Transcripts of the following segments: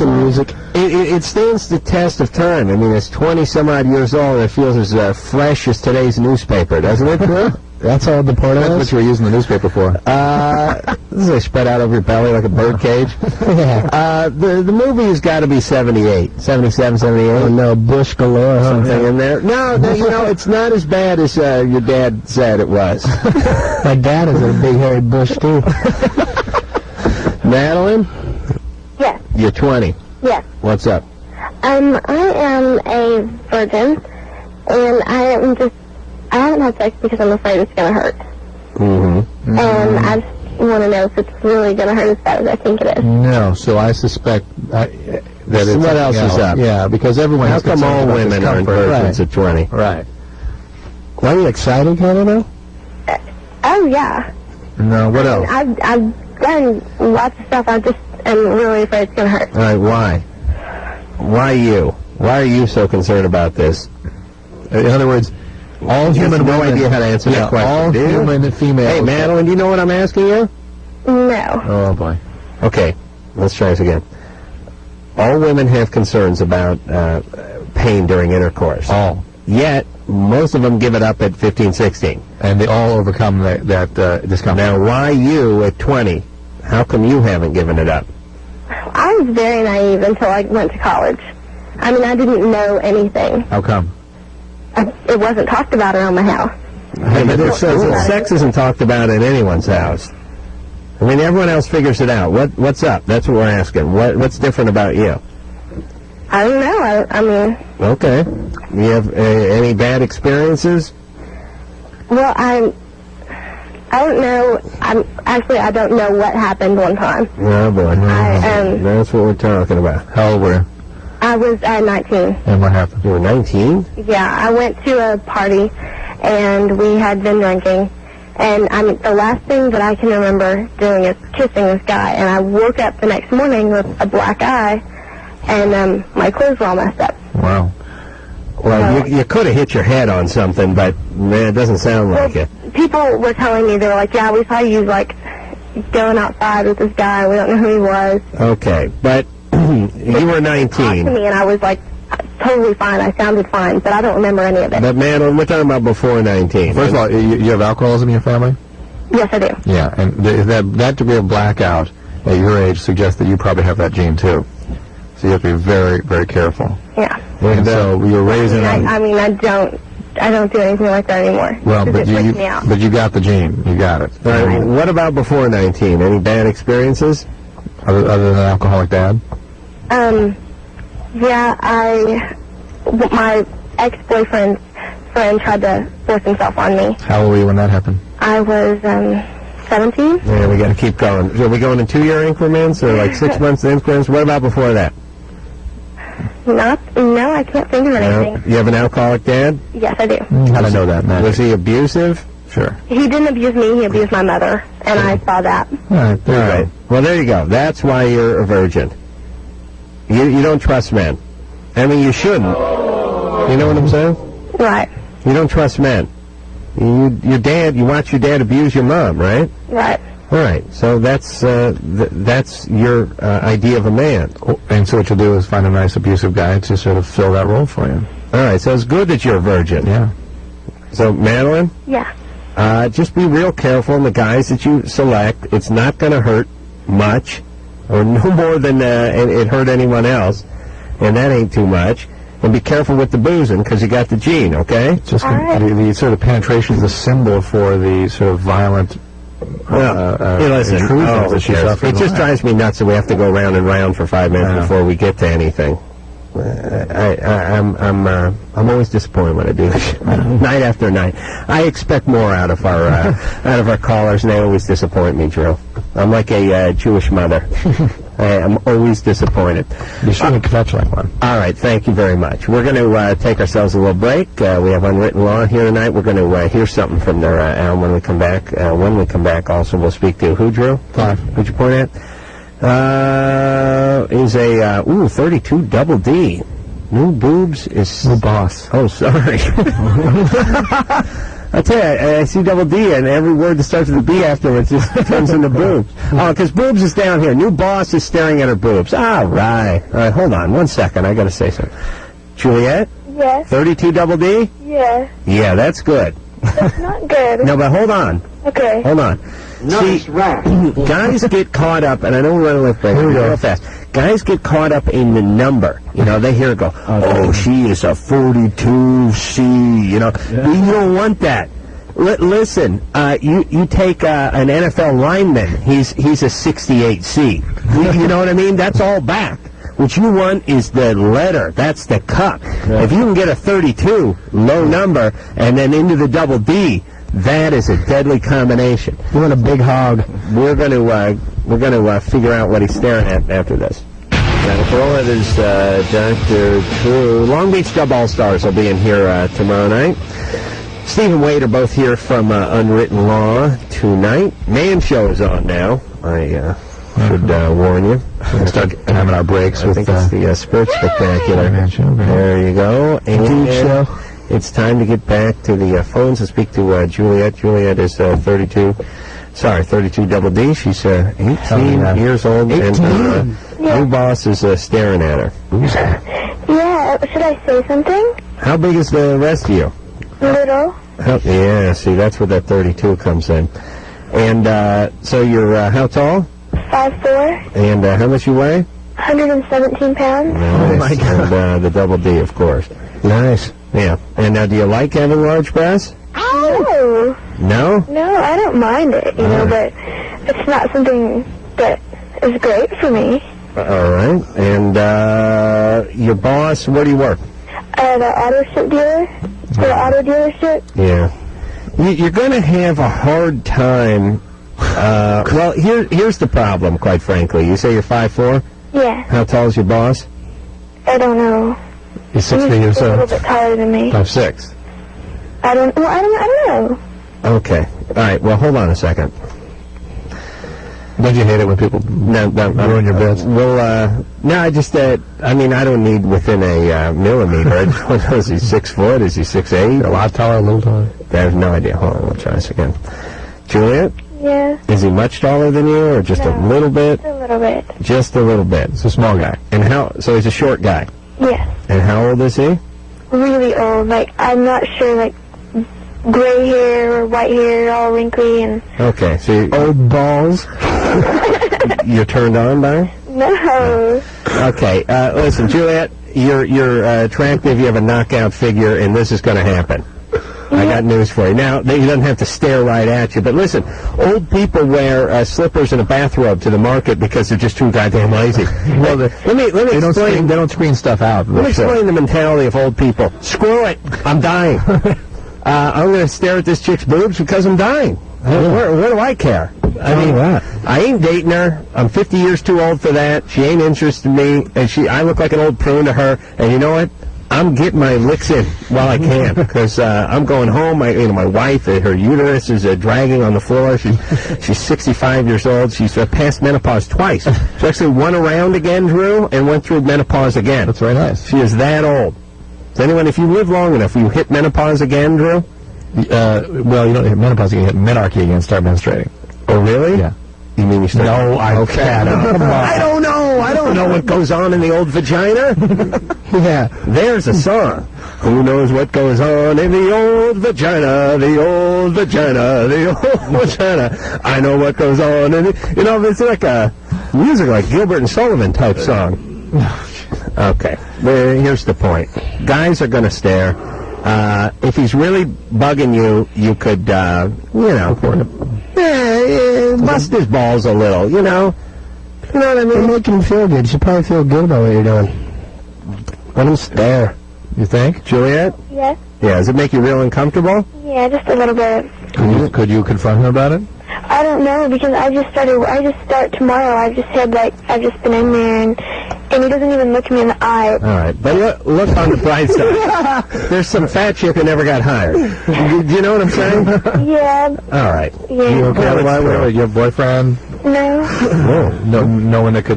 music. It stands the test of time. I mean, it's 20-some-odd years old, and it feels as fresh as today's newspaper, doesn't it, Drew? That's all the part of it? That's what you were using the newspaper for. This is spread out over your belly like a bird cage. Yeah. The movie has got to be 78, 77, 78. Oh, no, Bush galore. Something in there. No, it's not as bad as your dad said it was. My dad is a big hairy Bush, too. Madeline? Yes. You're 20. Yes. What's up? I am a virgin, and I haven't had sex because I'm afraid it's going to hurt. Mm-hmm. And I just want to know if it's really going to hurt as bad as I think it is. No, so I suspect that it's what else is up? Yeah, because everyone How has come all women are virgins at 20? Right. Why are you excited, Carolla? Oh, yeah. No, what else? I've done lots of stuff. I just am really afraid it's going to hurt. All right, why? Why you? Why are you so concerned about this? In other words, all human no women... idea how to answer that question, all human females... Hey, Madeline, do you know what I'm asking you? No. Oh, boy. Okay, let's try this again. All women have concerns about pain during intercourse. All. Yet, most of them give it up at 15, 16. And they all overcome that discomfort. Now, why you at 20? How come you haven't given it up? I was very naive until I went to college. I mean, I didn't know anything. How come? It wasn't talked about around my house. Hey, but sex isn't talked about in anyone's house. I mean, everyone else figures it out. What's up? That's what we're asking. What's different about you? I don't know. I mean... Okay. You have any bad experiences? Well, I don't know. I don't know what happened one time. Oh, boy. That's what we're talking about. How old were you? I was 19. And what happened? You were 19? Yeah, I went to a party, and we had been drinking. And the last thing that I can remember doing is kissing this guy. And I woke up the next morning with a black eye, and my clothes were all messed up. Wow. Well, you could have hit your head on something, but man, it doesn't sound like it. People were telling me, they were like, yeah, we saw you, like, going outside with this guy. We don't know who he was. Okay, but you were 19. Talked to me, and I was, like, totally fine. I sounded fine, but I don't remember any of it. But, man, we're talking about before 19. First of all, you have alcoholism in your family? Yes, I do. Yeah, and that degree of blackout at your age suggests that you probably have that gene, too. So you have to be very, very careful. Yeah. And so you were raised in... I don't do anything like that anymore. Well, but it freaks me out. But you got the gene. You got it. What about before 19? Any bad experiences? Other than an alcoholic dad? Yeah, my ex-boyfriend's friend tried to force himself on me. How old were you when that happened? I was 17. Yeah, we got to keep going. So are we going in 2-year increments or like 6 months increments? What about before that? No, I can't think of anything. You have an alcoholic dad? Yes, I do. How do I know that, man? Was he abusive? Sure. He didn't abuse me, he abused my mother, and I saw that. All right, there you go. Well, there you go. That's why you're a virgin. You don't trust men. I mean, you shouldn't. You know what I'm saying? Right. You don't trust men. You watch your dad abuse your mom, right? Right. All right. So that's your idea of a man. And so what you'll do is find a nice abusive guy to sort of fill that role for you. All right. So it's good that you're a virgin. Yeah. So, Madeline? Yeah. Just be real careful in the guys that you select. It's not going to hurt much, or no more than it hurt anyone else, and that ain't too much. And be careful with the boozing, because you got the gene, okay? Just the sort of penetration is a symbol for the sort of violent intrusions that she suffered. It just drives me nuts that we have to go round and round for 5 minutes before we get to anything. I'm always disappointed when I do this night after night. I expect more out of our callers, and they always disappoint me, Drew. I'm like a Jewish mother. I'm always disappointed. You shouldn't catch like one. All right, thank you very much. We're going to take ourselves a little break. We have Unwritten Law here tonight. We're going to hear something from their album when we come back. When we come back, also, we'll speak to who, Drew? Clive. Who'd you point at? Is a 32 double D. New boobs is... New boss. Oh, sorry. I tell you, I see double D, and every word that starts with a B afterwards just turns into boobs. Oh, because boobs is down here. New boss is staring at her boobs. All right. All right, hold on 1 second. I got to say something. Juliet? Yes. 32 double D? Yeah. Yeah, that's good. That's not good. No, but hold on. Okay. Hold on. Nice rat. Guys get caught up, and I know we're running left break real fast. Guys get caught up in the number. You know, they hear it go, oh, she is a 42C, you know. You don't want that. Listen, you take an NFL lineman, he's a 68C. You know what I mean? That's all back. What you want is the letter. That's the cup. If you can get a 32, low number, and then into the double D, that is a deadly combination. You want a big hog. We're going to figure out what he's staring at after this. Now, Carolla is Dr. True. Long Beach Dub All-Stars will be in here tomorrow night. Steve and Wade are both here from Unwritten Law tonight. Man Show is on now. I should warn you. We'll start having our breaks I with think it's the Spirit Spectacular. Man Show. There you go. Dude Show. It's time to get back to the phones and speak to Juliet. Juliet is 32 double D. She's 18 years old, 18. And her new boss is staring at her. Yeah, should I say something? How big is the rest of you? Little. Yeah, see, that's where that 32 comes in. And so you're how tall? 5'4". And how much you weigh? 117 pounds. Nice. Oh, my God. And the double D, of course. Nice. Yeah. And now, do you like having large breasts? No. No? No, I don't mind it, you know, but it's not something that is great for me. All right. And your boss, where do you work? At an auto dealer, for an auto dealership. Yeah. You're going to have a hard time. Well, here's the problem, quite frankly. You say you're 5'4"? Yeah. How tall is your boss? I don't know. He's 6 feet or He's a little so. bit taller than me. 5'6". I don't know. Okay. All right. Well, hold on a second. Don't you hate it when people ruin your beds? Well, no, I just, I mean, I don't need within a millimeter. I just want to know, is he 6 foot? Is he 6'8"? A lot taller, a little taller. I have no idea. Hold on, we'll try this again. Juliet, Yeah, is he much taller than you, or just a No. little bit? a little bit. Just a little bit. It's a small guy. And so he's a short guy. Yes. And how old is he? Really old. Like, I'm not sure, like, gray hair or white hair, all wrinkly and... Okay, so Old balls. you're turned on by him? No. Okay, listen, Juliet, you're attractive, you have a knockout figure, and this is going to happen. I got news for you. Now, he doesn't have to stare right at you, but listen, old people wear slippers and a bathrobe to the market because they're just too goddamn lazy. Well, let me explain. They don't screen stuff out. Let me explain the mentality of old people. Screw it, I'm dying. I'm going to stare at this chick's boobs because I'm dying. Where do I care? I mean, I ain't dating her. I'm 50 years too old for that. She ain't interested in me, and I look like an old prune to her. And you know what? I'm getting my licks in while I can because I'm going home. My wife, her uterus is dragging on the floor. She's 65 years old. She's passed menopause twice. She actually went around again, Drew, and went through menopause again. That's very nice. She is that old. Does anyone, if you live long enough, will you hit menopause again, Drew? Well, you don't hit menopause. You hit menarche again and start menstruating. Oh, really? Yeah. You mean you start? No, I can't. Come on. I don't know. I don't know what goes on in the old vagina. Yeah. There's a song. Who knows what goes on in the old vagina, the old vagina, the old vagina. I know what goes on in it. You know, it's like a music like Gilbert and Sullivan type song. Okay. Well, here's the point. Guys are going to stare. If he's really bugging you, you could, bust his balls a little, you know? You know what I mean? Make him feel good. You should probably feel good about what you're doing. Let him stare. You think? Juliet? Yes? Yeah, does it make you real uncomfortable? Yeah, just a little bit. Could you confront him about it? I don't know, because I just start tomorrow. I've just been in there, and he doesn't even look me in the eye. All right, but look on the bright side. There's some fat chick who never got hired. Do you know what I'm saying? Yeah. All right. Yeah. You okay with that? Your boyfriend? No. No one that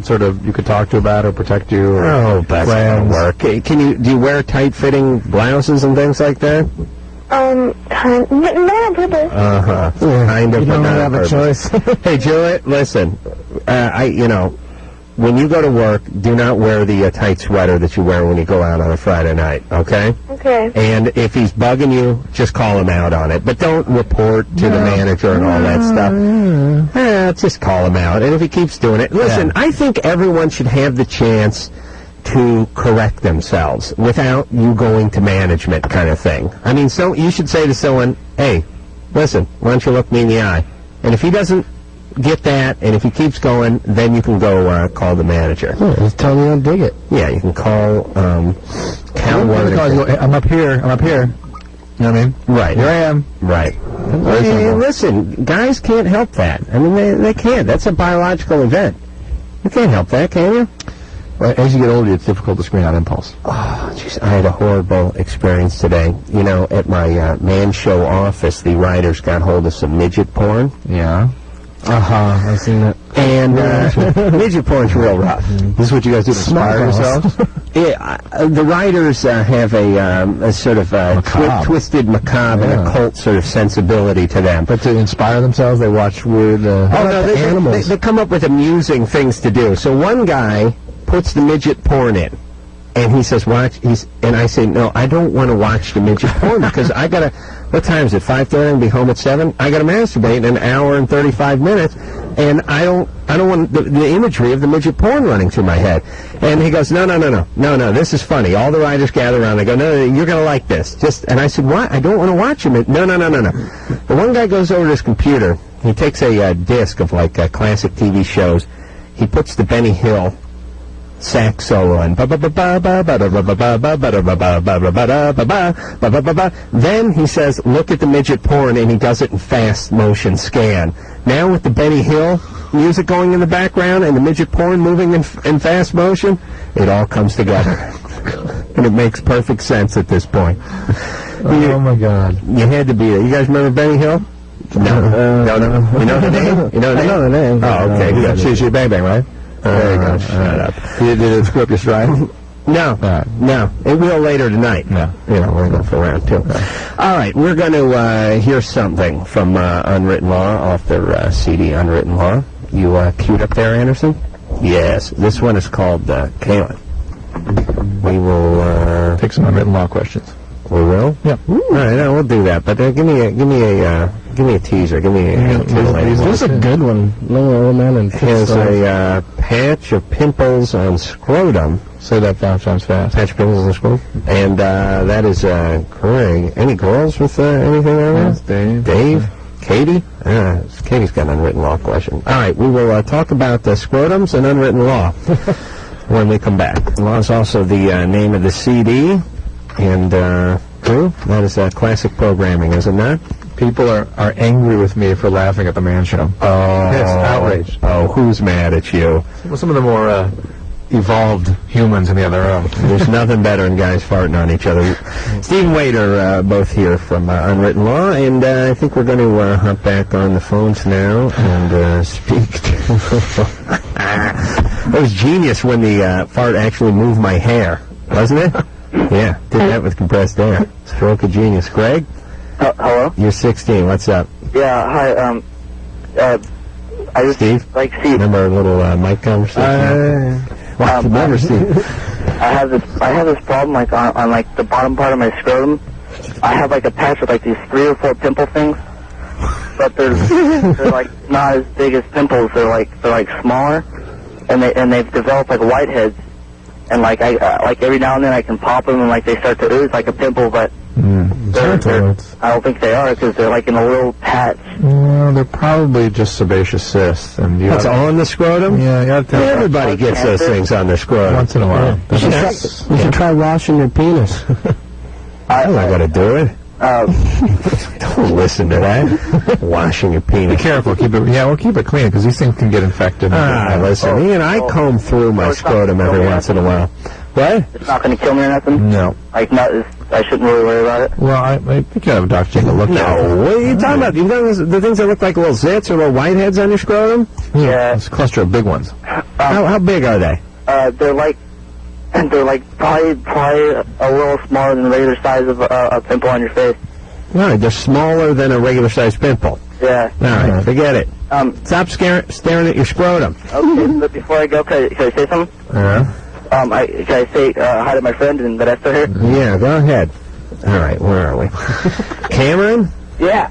you could talk to about or protect you? Or Oh, that's gonna work. Do you wear tight-fitting blouses and things like that? Not on purpose. Kind of. You don't but not have on a purpose. choice. Hey, Juliet, listen. When you go to work, do not wear the tight sweater that you wear when you go out on a Friday night, okay? Okay. And if he's bugging you, just call him out on it. But don't report to the manager and all that stuff. Just call him out. And if he keeps doing it, listen, I think everyone should have the chance to correct themselves without you going to management kind of thing. I mean, so you should say to someone, hey, listen, why don't you look me in the eye? And if he doesn't get that, and if he keeps going, then you can go call the manager. Just tell me you don't dig it. Yeah, you can call Hey, I'm up here. You know what I mean? Right. Here I am. Right. Very Hey, simple. listen, guys can't help that. I mean, they can't. That's a biological event. You can't help that, can you? Well, as you get older, it's difficult to screen out impulse. Oh, jeez, I had a horrible experience today. You know, at my man show office, the writers got hold of some midget porn. Yeah. I've seen that. And midget porn's real rough. This is what you guys do to inspire yourselves? The writers have a sort of Macabre. twisted, macabre, and occult sort of sensibility to them. But to inspire themselves, they watch weird... They come up with amusing things to do. So one guy puts the midget porn in, and he says, watch, and I say, no, I don't want to watch the midget porn, because I gotta, what time is it, 5:30, and be home at 7? I gotta masturbate in an hour and 35 minutes, and I don't want the imagery of the midget porn running through my head. And he goes, no, this is funny. All the writers gather around, they go, no, you're gonna like this. And I said, what? I don't want to watch him. No. The one guy goes over to his computer, he takes a disc of like classic TV shows, he puts the Benny Hill sax solo and then he says, look at the midget porn, and he does it in fast motion scan. Now with the Benny Hill music going in the background and the midget porn moving in fast motion, it all comes together. And it makes perfect sense at this point. Oh my God. You had to be there. You guys remember Benny Hill? No. You know the name? You know the name? I know the name. Oh, okay. Good. She Bang Bang, right? There you go. Shut up. Did it screw up your stride? No. It will later tonight. Yeah. You know, we're going for round 2. All right, we're going to hear something from Unwritten Law off their CD, Unwritten Law. You queued up there, Anderson? Yes. This one is called Kayla. We will Take some Unwritten Law questions. We will? Yeah. All right, we'll do that. But give me a teaser. Give me a This is a good one. Little old man and has a patch of pimples on scrotum. Say that 5 times fast. Patch of pimples on scrotum. And that is Greg. Any girls with anything on Yes, that? Dave. Katie? Katie's got an unwritten law question. All right, we will talk about scrotums and unwritten law when we come back. Law is also the name of the CD. And Drew, that is classic programming, is it not? People are angry with me for laughing at the man show. Oh, yes, outraged. Oh, who's mad at you? Well, some of the more evolved humans in the other room. There's nothing better than guys farting on each other. Steve and Wade are both here from Unwritten Law, and I think we're going to hop back on the phones now and speak to... It was genius when the fart actually moved my hair, wasn't it? Yeah, did that with compressed air. Stroke of genius. Greg? Hello? You're 16. What's up? Yeah, hi, I just Steve? like Steve. Remember our little mic conversation? Remember, Steve? I have this problem like on like the bottom part of my scrotum. I have like a patch with like these 3 or 4 pimple things, but they're like not as big as pimples. They're like smaller, and they've developed like whiteheads. And like like every now and then I can pop them and like they start to ooze like a pimple, but they're, I don't think they are because they're like in a little patch. Well, they're probably just sebaceous cysts, and That's on the scrotum? Yeah, you have to. Everybody gets those things on their scrotum. Once in a while. You should try washing your penis. I'm not going to do it. Don't listen to that. Washing your penis. Be careful. Keep it. Yeah, we'll keep it clean because these things can get infected. Listen, Ian, I comb through my scrotum every once in a while. What? It's not going to kill me or nothing? No. Like, I shouldn't really worry about it? Well, I think you have a doctor take a look at it. No, what are you talking about? You've done the things that look like little zits or little whiteheads on your scrotum? Yeah. It's a cluster of big ones. How big are they? They're like probably a little smaller than the regular size of a pimple on your face. All right, they're smaller than a regular-sized pimple. Yeah. All right, forget it. Stop staring at your scrotum. Okay, but before I go, can I say something? Uh-huh. Can I say hi to my friend and that I still here? Yeah, go ahead. All right, where are we? Cameron? Yeah.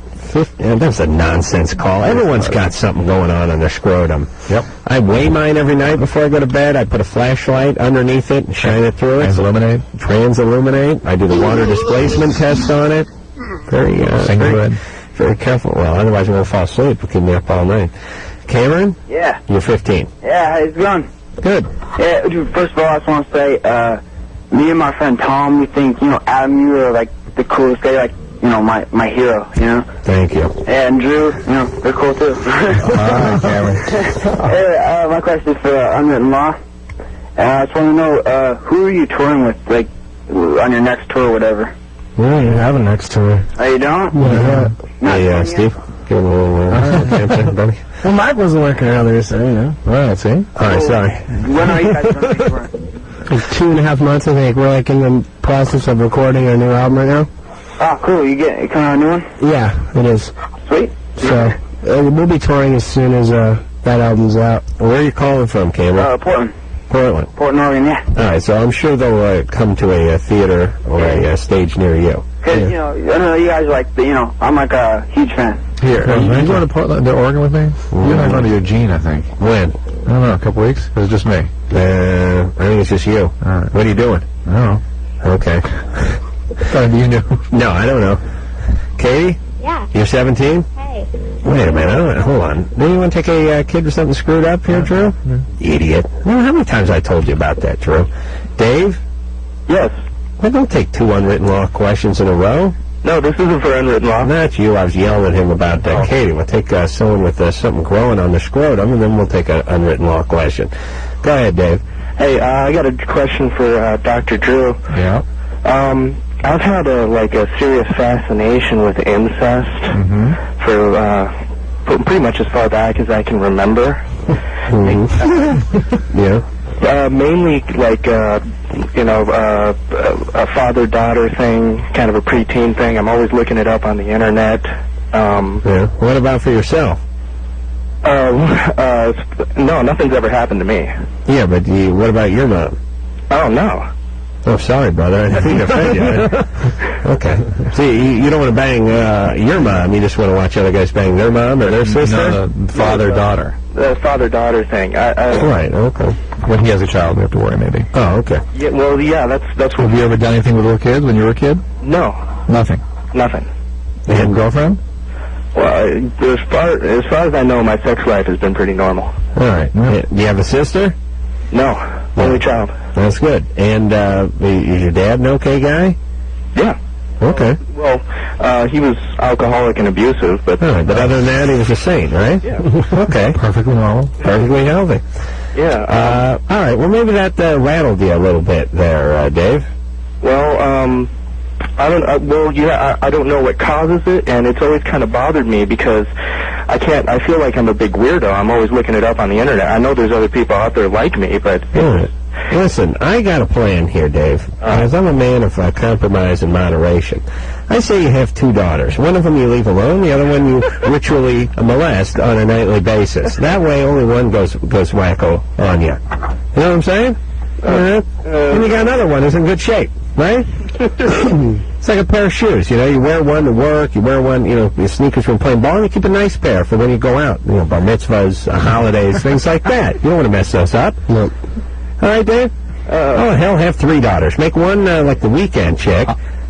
That's a nonsense call. Everyone's got something going on their scrotum. Yep. I weigh mine every night before I go to bed. I put a flashlight underneath it and shine it through it. Transilluminate. I do the water displacement test on it. Very careful. Well, otherwise I won't fall asleep. We'll keep me up all night. Cameron? Yeah. You're 15. Yeah, how's it going? Good. Yeah, dude, first of all, I just want to say, me and my friend Tom, we think, Adam, you are, like, the coolest guy, like, my hero, Thank you. And Drew, they're cool, too. All right, Cameron. Hey, my question is for Unwritten Law. I just want to know, who are you touring with, like, on your next tour or whatever? We don't even have a next tour. Oh, you don't? Yeah. Hey, Steve, give him a little buddy. Well, Mike wasn't working earlier, so, All right, see? All right, sorry. When are you guys going to be touring? Like 2.5 months, I think. We're, like, in the process of recording our new album right now. Oh, cool. You coming out a new one? Yeah, it is. Sweet. So, we'll be touring as soon as that album's out. Where are you calling from, Cameron? Portland. Portland. Portland, Oregon, yeah. All right, so I'm sure they'll come to a theater or a stage near you. Because, I know you guys are like, I'm like a huge fan. Here, you going to Portland, to Oregon with me? You and I are going to Eugene, I think. When? I don't know, a couple weeks? Or is it just me? I think it's just you. All right. What are you doing? I don't know. Okay. Thought you knew. No, I don't know. Katie? Yeah. You're 17? Hey. Wait a minute. Hold on. Don't you want to take a kid with something screwed up here, Drew? Yeah. Idiot. Well, how many times I told you about that, Drew? Dave? Yes. Well, don't take 2 unwritten law questions in a row. No, this isn't for Unwritten Law. Not you. I was yelling at him about Katie. We'll take someone with something growing on the scrotum, and then we'll take an unwritten law question. Go ahead, Dave. Hey, I got a question for Dr. Drew. Yeah. I've had a serious fascination with incest for pretty much as far back as I can remember. Yeah. Mainly a father-daughter thing, kind of a preteen thing. I'm always looking it up on the internet. Yeah. What about for yourself? No, nothing's ever happened to me. Yeah, but what about your mom? Oh, no. Oh, sorry, brother. I didn't offend you. Okay. See, you don't want to bang your mom. You just want to watch other guys bang their mom or their sister? No, the father-daughter. The father-daughter thing. Right, okay. When he has a child, we have to worry, maybe. Oh, okay. Yeah, well, yeah, that's what... Have you ever done anything with little kids when you were a kid? No. Nothing. Nothing. You have a girlfriend? Well, as far as I know, my sex life has been pretty normal. All right. Yeah. You have a sister? No. Only child. That's good. And is your dad an okay guy? Yeah. Okay. Well, he was alcoholic and abusive, but... All right, but other than that, he was a saint, right? Yeah. Okay. Perfectly normal. Perfectly healthy. Yeah. All right, well, maybe that rattled you a little bit there, Dave. Well, I don't know what causes it, and it's always kind of bothered me because I feel like I'm a big weirdo. I'm always looking it up on the internet. I know there's other people out there like me, but... Listen, I got a plan here, Dave, because I'm a man of compromise and moderation. I say you have 2 daughters. One of them you leave alone, the other one you ritually molest on a nightly basis. That way only one goes wacko on you. You know what I'm saying? And you got another one who's in good shape, right? It's like a pair of shoes, you wear one to work, you wear one, your sneakers from playing ball, and you keep a nice pair for when you go out, bar mitzvahs, holidays, things like that. You don't want to mess those up. Nope. All right, Dave? Hell, have 3 daughters. Make one like the weekend chick,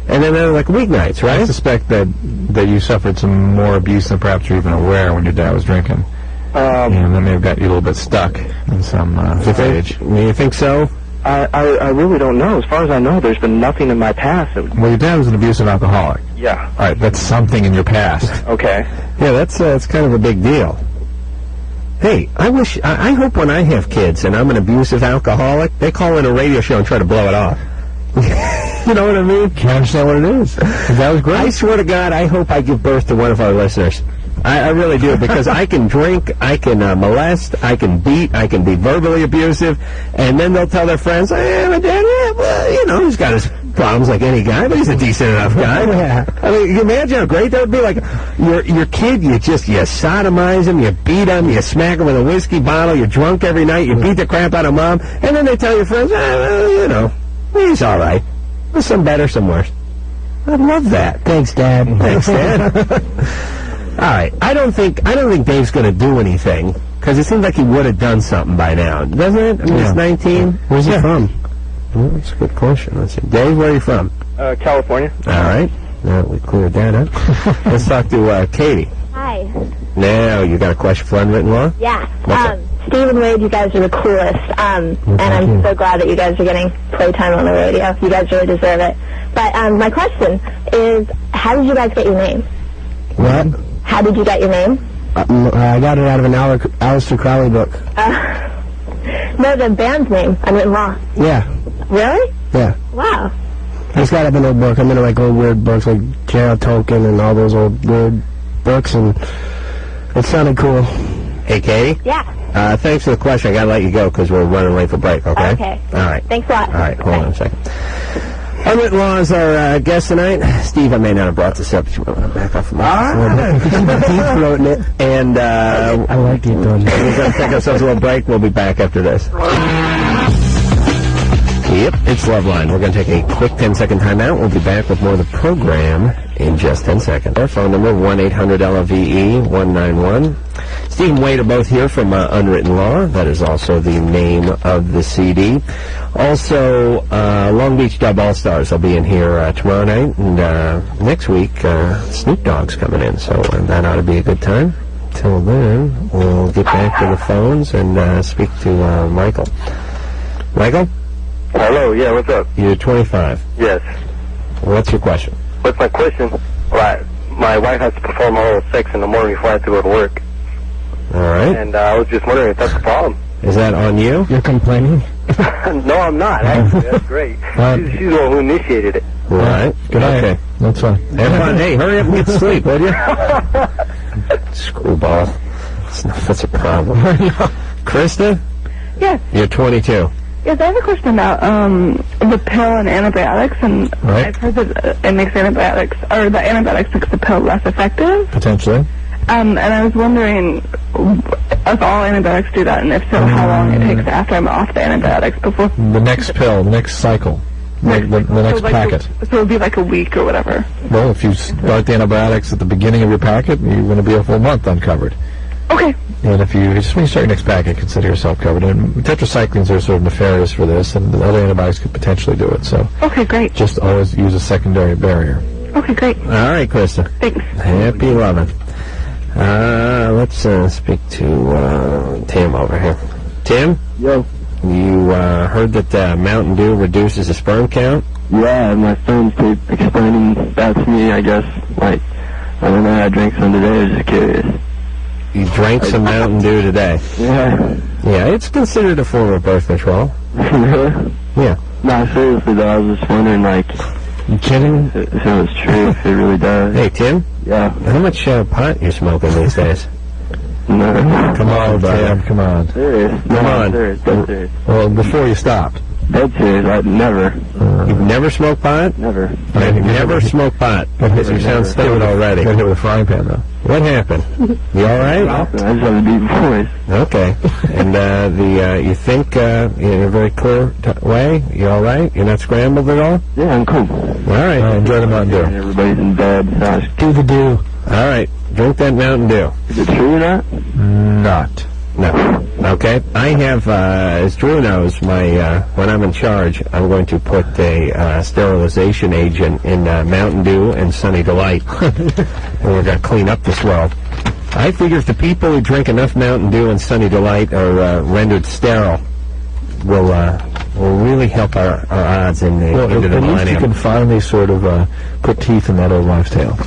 and then like weeknights, right? I suspect that you suffered some more abuse than perhaps you're even aware when your dad was drinking. And that may have got you a little bit stuck in some stage. You think so? I really don't know. As far as I know, there's been nothing in my past. Well, your dad was an abusive alcoholic. Yeah. All right, that's something in your past. Okay. Yeah, that's kind of a big deal. Hey, I hope when I have kids and I'm an abusive alcoholic, they call in a radio show and try to blow it off. You know what I mean? Can't understand what it is. That was great. I swear to God, I hope I give birth to one of our listeners. I really do, because I can drink, I can molest, I can beat, I can be verbally abusive, and then they'll tell their friends, hey, my dad, yeah, well, you know, he's got his problems like any guy, but he's a decent enough guy. I mean, you imagine how great that would be? Like, your kid, you sodomize him, you beat him, you smack him with a whiskey bottle, you're drunk every night, you beat the crap out of mom, and then they tell your friends, well, you know, he's all right. There's some better, some worse. I love that. Thanks, Dad. Thanks, Dad. All right. I don't think Dave's going to do anything, because it seems like he would have done something by now, doesn't it? I mean, He's 19. Where's he from? Well, that's a good question. Let's see. Dave, where are you from? California. All right. Now we cleared that up. Let's talk to Katie. Hi. Now, you got a question for Unwritten Law? Yeah. Steve and Wade, you guys are the coolest, and I'm so glad that you guys are getting playtime on the radio. You guys really deserve it. But my question is, how did you guys get your name? What? How did you get your name? I got it out of an Aleister Crowley book. No, the band's name, Unwritten Law. Yeah. Really? Yeah. Wow. I just got up an old book. I'm into like old weird books like J.R. Tolkien and all those old weird books, and it sounded cool. Hey, Katie? Yeah. Thanks for the question. I got to let you go because we're running late for break, okay? Okay. All right. Thanks a lot. All right, hold on a second. Unwritten Law is our guest tonight. Steve, I may not have brought this up, but you want to back off from Deep-throating it. And I like deep throating it. we're going to take ourselves a little break. We'll be back after this. Yep, it's Loveline. We're going to take a quick 10-second timeout. We'll be back with more of the program in just 10 seconds. Our phone number, 1-800-LOVE-191. Steve and Wade are both here from Unwritten Law. That is also the name of the CD. Also, Long Beach Dub All-Stars will be in here tomorrow night. And next week, Snoop Dogg's coming in. So that ought to be a good time. Till then, we'll get back to the phones and speak to Michael. Michael? Hello, yeah, what's up? You're 25. Yes. What's your question? What's my question? Well, my wife has to perform oral sex in the morning before I have to go to work. All right. And I was just wondering if that's a problem. Is that on you? You're complaining? No, I'm not, actually. That's great. She's the one who initiated it. All right. Good night. Okay. That's fine. Have fun. Hey, hurry up and get to sleep, would you? Screwball. That's a problem. Krista? Yes. You're 22. Yes, I have a question about the pill and antibiotics, and Right. I've heard that it makes antibiotics, or the antibiotics makes the pill less effective. Potentially. And I was wondering if all antibiotics do that, and if so, how long it takes after I'm off the antibiotics before. The next pill, the next cycle, the next so packet. So it would be like a week or whatever. Well, if you start the antibiotics at the beginning of your packet, you're going to be a full month uncovered. Okay. And if you just when you start your next packet, consider yourself covered. And tetracyclines are sort of nefarious for this, and the other antibiotics could potentially do it. So Okay, great. just always use a secondary barrier. Okay, great. All right, Krista. Thanks. Happy loving. Let's speak to Tim over here. Tim? Yo. You heard that Mountain Dew reduces the sperm count? Yeah, my friends keep explaining that to me, I guess. Like, I don't know, I drank some today, I was just curious. You drank some Mountain Dew today. Yeah. Yeah, it's considered a form of birth control. Really? Yeah. No, seriously though, I was just wondering, like, You kidding? if it was true, if it really does. Hey, Tim? Yeah. How much pot you smoking these days? No. Come on, Tim. Come on. Serious. No, Come on. Serious. Dead serious. Well, before you stopped. Dead serious. I'd never. You've never smoked pot? Never. You've never smoked pot. Because you sound stoned already. Got hit with a frying pan, though. What happened? You all right? I just have a deep voice. Okay. And you think in a very clear way? You all right? You're not scrambled at all? Yeah, I'm cool. All right. Enjoy the Mountain And Dew. everybody's in bed. So Do the do. All right. Drink that Mountain Dew. is it true or not? Not. No. Okay. I have, as Drew knows, my when I'm in charge, I'm going to put a sterilization agent in Mountain Dew and Sunny Delight, and we're going to clean up this world. I figure if the people who drink enough Mountain Dew and Sunny Delight are rendered sterile, will really help our odds in the, Well, into the at least you millennium. can finally sort of put teeth in that old wives' tale.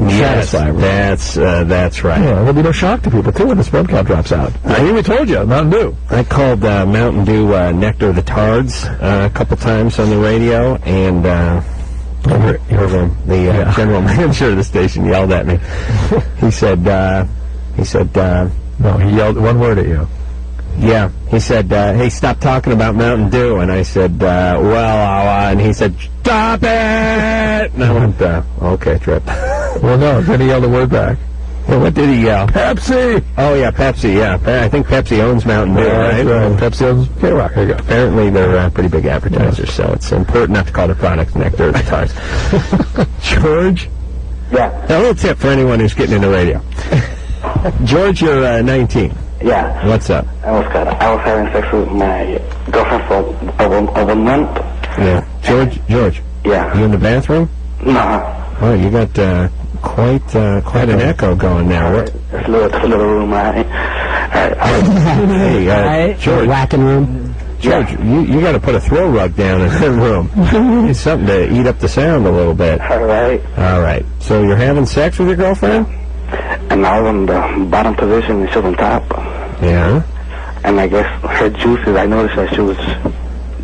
Yes, satisfy everyone. that's right. Yeah, there'll be no shock to people, too, when the sperm count drops out. I even told you, Mountain Dew. I called Mountain Dew Nectar of the Tards a couple times on the radio, and The general manager of the station yelled at me. He said, no, he yelled one word at you. Yeah, he said, hey, stop talking about Mountain Dew. And I said, and he said, stop it! And I went, okay, Trip. Well, no, then he yelled a word back. Well, what did he yell? Pepsi! Oh, yeah, Pepsi, yeah. I think Pepsi owns Mountain Dew, right? Pepsi owns K-Rock. There you go. Apparently, they're pretty big advertisers, so it's important not to call their products nectar at the times. George? Yeah. A little tip for anyone who's getting into radio. George, you're 19. Yeah. What's up? I was having sex with my girlfriend for over a month. Yeah. George. Yeah. You in the bathroom? No. Oh, you got quite an echo going now. It's a little room, right? Hey, George. Whacking room. George, you got to put a throw rug down in that room. It's something to eat up the sound a little bit. All right. All right. So you're having sex with your girlfriend? And I was on the bottom position and she was on top. Yeah. And I guess her juices, I noticed that she was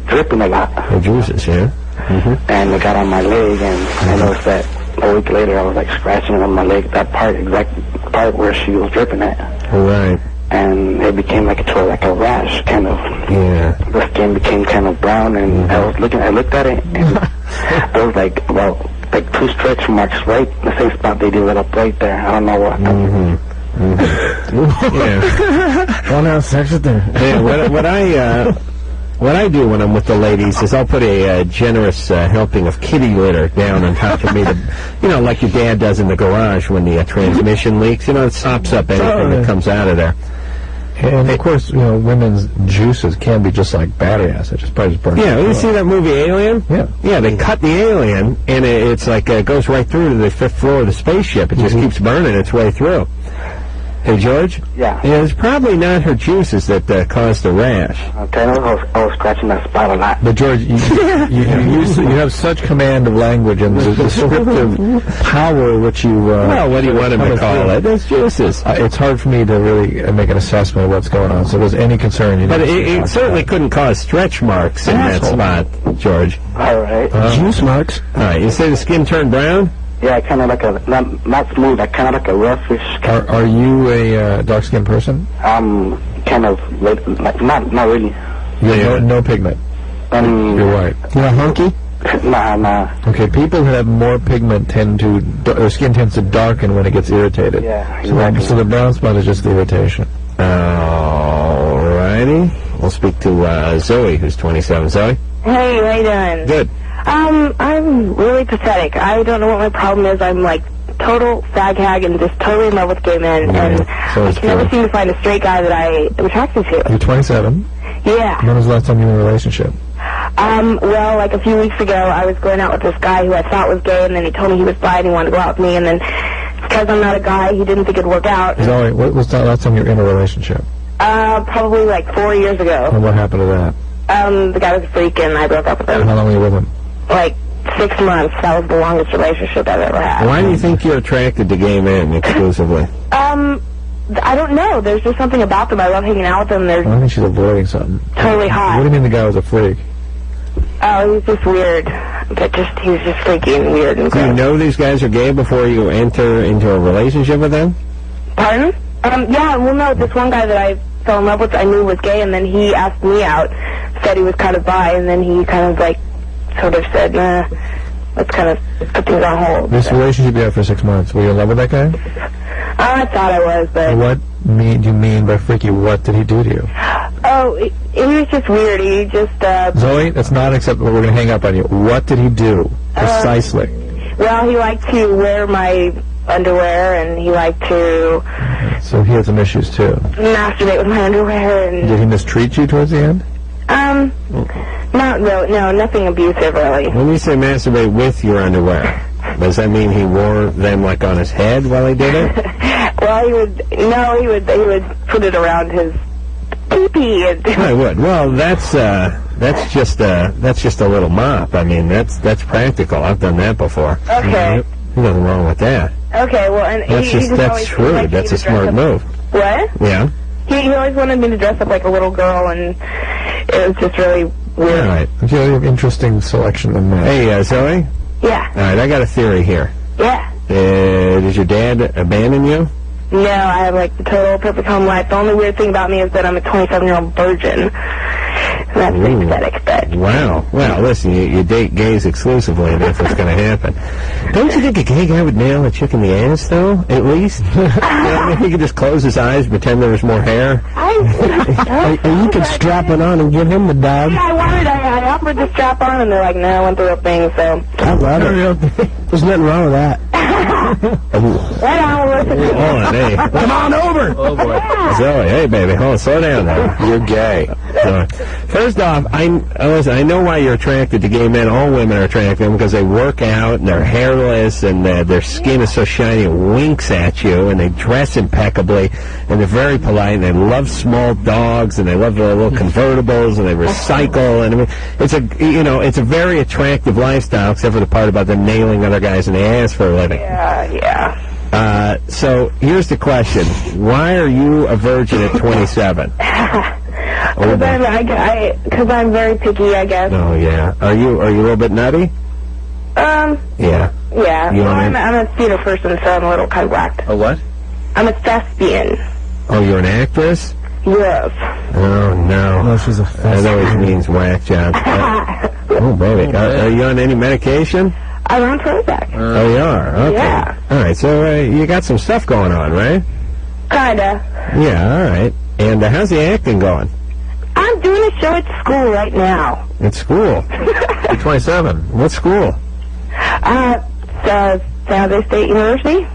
dripping a lot. Her juices, yeah. Mm-hmm. And it got on my leg, and I noticed that a week later I was like scratching on my leg, that exact part where she was dripping at. Right. And it became like a rash, kind of. Yeah. The skin became kind of brown, and I looked at it, and there was like two stretch marks right in the same spot they did it up right there. I don't know what. Yeah. Want to have sex with her? Yeah, what I do when I'm with the ladies is I'll put a generous helping of kitty litter down on top of me, like your dad does in the garage when the transmission leaks. It sops up anything that comes out of there. And of course, women's juices can be just like battery acid, just probably just burn. Yeah, you see that movie Alien? Yeah. Yeah, they cut the alien, and it's like it goes right through to the 5th floor of the spaceship. It just keeps burning its way through. Hey, George? Yeah. It's probably not her juices that caused the rash. Okay, I was scratching that spot a lot. But George, you have such command of language and the descriptive power which you... well, what do you want him to call it? It's juices. It's hard for me to really make an assessment of what's going on. So if there's any concern... But it certainly couldn't cause stretch marks in that spot, George. All right. Juice marks. All right, you say the skin turned brown? Yeah, kind of like not smooth, like kind of like a roughish. Are you a dark-skinned person? Kind of like not really. You have no pigment. You're white. You're a hunky? Nah. Okay, people that have more pigment their skin tends to darken when it gets irritated. Yeah, exactly. So the brown spot is just the irritation. Alrighty. We'll speak to Zoe, who's 27. Zoe? Hey, how you doing? Good. I'm really pathetic. I don't know what my problem is. I'm like total fag hag and just totally in love with gay men, and I can never seem to find a straight guy that I am attracted to. You're 27? Yeah. When was the last time you were in a relationship? Well, like a few weeks ago, I was going out with this guy who I thought was gay, and then he told me he was bi and he wanted to go out with me, and then because I'm not a guy, he didn't think it'd work out. Zoe, what was the last time you were in a relationship? Probably like 4 years ago. And what happened to that? The guy was a freak, and I broke up with him. How long were you with him? Like 6 months. That was the longest relationship I've ever had. Why do you think you're attracted to gay men exclusively? I don't know. There's just something about them. I love hanging out with them. They're I think she's avoiding something. totally hot. What do you mean the guy was a freak? Oh, he's just weird. But he was just freaky and weird and Do you gross. know these guys are gay before you enter into a relationship with them? Pardon? Yeah, well, no, this one guy that I fell in love with, I knew was gay, and then he asked me out, said he was kind of bi, and then he kind of, like, sort of said, nah, let's kind of put things on hold. This relationship you had for 6 months, were you in love with that guy? I thought I was, but... What do you mean by freaky? What did he do to you? Oh, he was just weird. He just, Zoe, that's not acceptable. We're going to hang up on you. What did he do? Precisely. Well, he liked to wear my underwear, and he liked to... So he had some issues, too. masturbate with my underwear, and... Did he mistreat you towards the end? No, nothing abusive, really. When you say masturbate with your underwear, does that mean he wore them, like, on his head while he did it? Well, he would put it around his pee-pee. I would. Well, that's just a little mop. I mean, that's practical. I've done that before. Okay. There's nothing wrong with that. Okay, well, and That's shrewd. That's a smart move. What? Yeah. He always wanted me to dress up like a little girl, and it was just really weird. All right. You have an interesting selection of men. Hey, Zoe? Yeah. All right, I got a theory here. Yeah. Did your dad abandon you? No, I have like the total perfect home life. The only weird thing about me is that I'm a 27-year-old virgin. And that's pretty pathetic, but... Wow. Well, listen, you date gays exclusively, and that's what's going to happen. Don't you think a gay guy would nail a chick in the ass, though, at least? He could just close his eyes, pretend there was more hair. And you could strap it on and give him the dog. Yeah, I offered to strap on, and they're like, no, I want the real thing, so... I love it. There's nothing wrong with that. Right on, we'll listen to you. Hold on, hey. Come on over. Oh, boy. Zoe, hey, baby, hold on, slow down now. You're gay. First off, listen, I know why you're attracted to gay men. All women are attracted to them because they work out and they're hairless and their skin is so shiny it winks at you, and they dress impeccably and they're very polite and they love small dogs and they love the little convertibles and they recycle, and I mean it's a very attractive lifestyle, except for the part about them nailing other guys in the ass for a living. Yeah. So here's the question: why are you a virgin at 27? Because I'm very picky, I guess. Oh yeah. Are you a little bit nutty? Yeah. Yeah. You Well, want I'm a theater person, so I'm a little kind of whacked. A what? I'm a thespian. Oh, you're an actress? Yes. Oh no. Oh, she's a That always means whack job. Oh baby, are you on any medication? I'm on Prozac. Oh, you are? Okay. Yeah. All right, so you got some stuff going on, right? Kinda. Yeah, all right. And how's the acting going? I'm doing a show at school right now. At school? You're 27. What school? San Jose State University.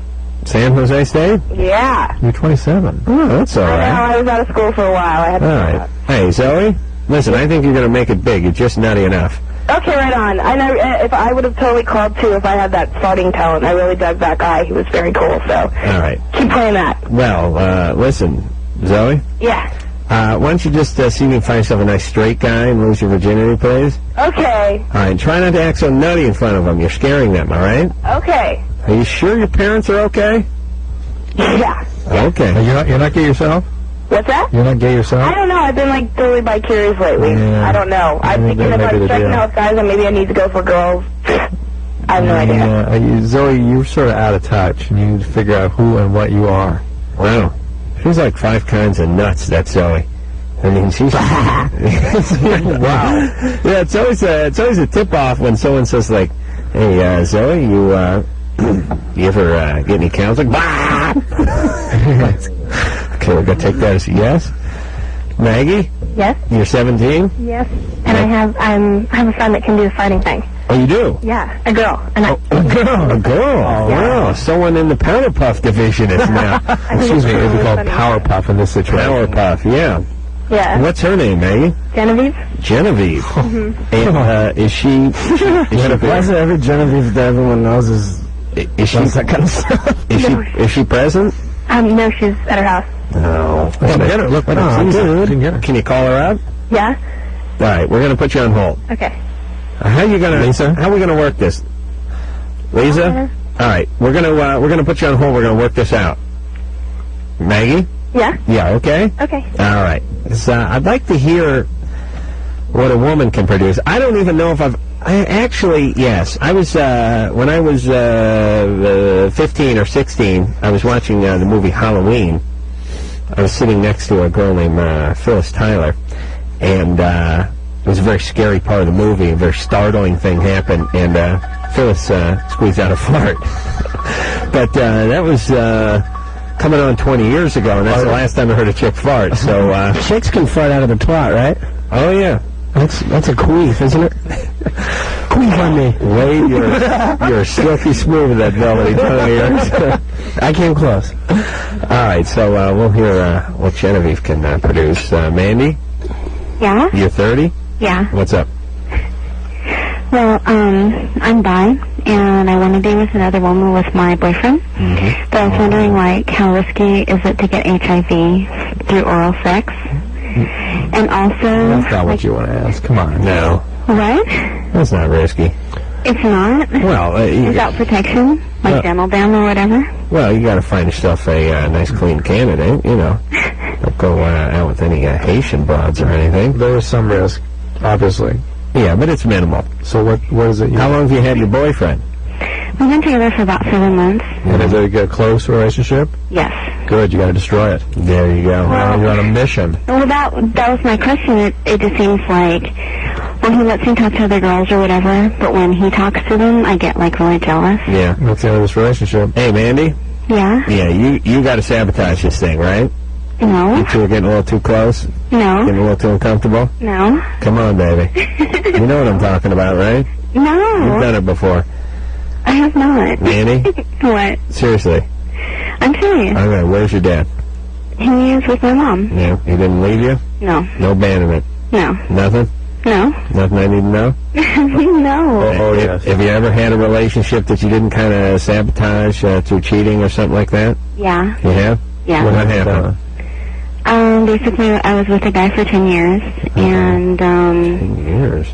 San Jose State? Yeah. You're 27. Oh, that's all I know, right. I was out of school for a while. I had to All right. Hey, Zoe, listen, I think you're going to make it big. You're just nutty enough. Okay, right on. I know if I would have totally called too if I had that farting talent. I really dug that guy. He was very cool, so All right. keep playing that. Well, listen, Zoe, Yeah. why don't you just see if you can find yourself a nice straight guy and lose your virginity, please? Okay. All right, try not to act so nutty in front of them. You're scaring them, all right? Okay. Are you sure your parents are okay? Yeah. Okay. You're not gay yourself? What's that? You're not gay yourself? I don't know. I've been like totally bi-curious lately. Yeah. I don't know. I'm think thinking that if may be I'm the checking deal. out guys, then maybe I need to go for girls. I have no idea. Yeah, Zoe, you're sort of out of touch, and you need to figure out who and what you are. Wow. She's like 5 kinds of nuts, that Zoe. I mean, she's... Wow. Yeah, it's always a tip-off when someone says, like, hey, Zoe, you ever get any counts? Like, bah! Okay, we're going to take that as a yes. Maggie, Yes, you're 17? yes. And I have a friend that can do the fighting thing. Oh, you do? Yeah, a girl. And A girl. A girl. Oh, wow. Someone in the Powder Puff division is now. Excuse me, it would be called Powerpuff in this situation. Power Puff, yeah. yeah, What's her name, Maggie? Genevieve. Genevieve. And is she... Why is it every Genevieve that everyone knows is she that kind of stuff? Is she present? No, she's at her house. No. Get her. Look, What a dude. Can get her. Can you call her up? Yeah. All right, we're gonna put you on hold. Okay. How are we gonna work this? Lisa? All right, we're gonna put you on hold. We're gonna work this out. Maggie? Yeah. Yeah. Okay. Okay. All right. So I'd like to hear what a woman can produce. I don't even know if yes. I was when I was 15 or 16. I was watching the movie Halloween. I was sitting next to a girl named Phyllis Tyler, and it was a very scary part of the movie. A very startling thing happened, and Phyllis squeezed out a fart. But that was coming on 20 years ago, and that's the last time I heard a chick fart. So Chicks can fart out of their twat, right? oh yeah. That's a queef, isn't it? Queef on me. Wade, you're silky smooth with that velvety tongue of yours. I came close. All right, so we'll hear what Genevieve can produce. Mandy, Yeah. you're 30? Yeah. What's up? Well, I'm bi, and I want to be with another woman with my boyfriend. Mm-hmm. But I was wondering, like, how risky is it to get HIV through oral sex? And also... That's not what you want to ask. Come on. No, What? that's not risky. It's not? Well, Without protection? Like dental dam or whatever? you got to find yourself a nice, clean candidate, you know. Don't go out with any Haitian broads or anything. There is some risk, obviously. Yeah, but it's minimal. So what is it? How long have you had your boyfriend? We've been together for about 7 months. And is it a close relationship? Yes. Good, you got to destroy it. There you go. Now you're on a mission. Well, that was my question. It just seems like when he lets me talk to other girls or whatever, but when he talks to them, I get, like, really jealous. Yeah. That's the end of this relationship. Hey, Mandy? Yeah? Yeah, you got to sabotage this thing, right? No. You two are getting a little too close? No. Getting a little too uncomfortable? No. Come on, baby. You know what I'm talking about, right? No. You've done it before. I have not. Mandy? What? Seriously. I'm serious. Okay, where's your dad? He is with my mom. Yeah, he didn't leave you? No. No abandonment? No. Nothing? No. Nothing I need to know? No. Oh, yes. Have you ever had a relationship that you didn't kind of sabotage through cheating or something like that? Yeah. You have? Yeah. What happened? Basically, I was with a guy for 10 years, and 10 years.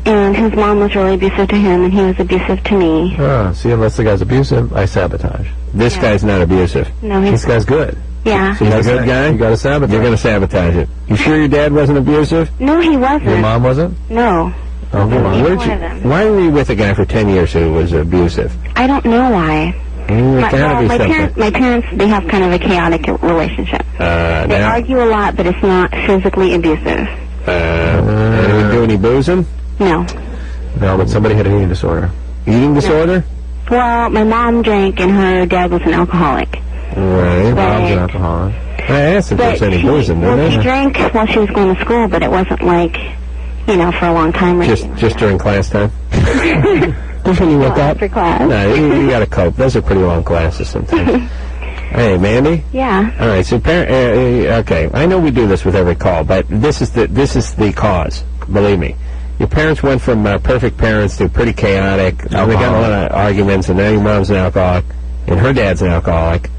and his mom was really abusive to him, and he was abusive to me. See, unless the guy's abusive, I sabotage. This guy's not abusive. No, This guy's good. Yeah. He's a good guy? You got to sabotage. You're going to sabotage it. You sure your dad wasn't abusive? No, he wasn't. Your mom wasn't? No. Oh, come on. Either one of them. Why were you with a guy for 10 years who was abusive? I don't know why. There's gotta be something. My parents, they have kind of a chaotic relationship. They Now, argue a lot, but it's not physically abusive. anyone do any boozing? No. No, but somebody had an eating disorder. Eating disorder? Well, my mom drank, and her dad was an alcoholic. Right. Mom's an alcoholic. I asked if But there's any boozing, well, didn't she there? drank while she was going to school, but it wasn't like, for a long time. Or Just during class time? Just when you wake up. after class. No, you got to cope. Those are pretty long classes sometimes. Hey, Mandy? Yeah. All right, so okay, I know we do this with every call, but this is the cause, believe me. Your parents went from perfect parents to pretty chaotic. They got a lot of arguments, and now your mom's an alcoholic, and her dad's an alcoholic,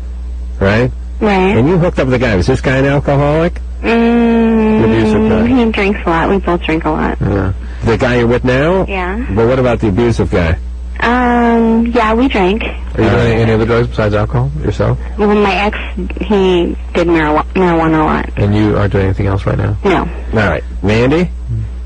right? Right. And you hooked up with a guy. Was this guy an alcoholic? abusive guy. He drinks a lot. We both drink a lot. Yeah. The guy you're with now? Yeah. But what about the abusive guy? Yeah, we drank. Are you doing any other drugs besides alcohol yourself? Well, my ex, he did marijuana a lot. And you aren't doing anything else right now? No. All right, Mandy?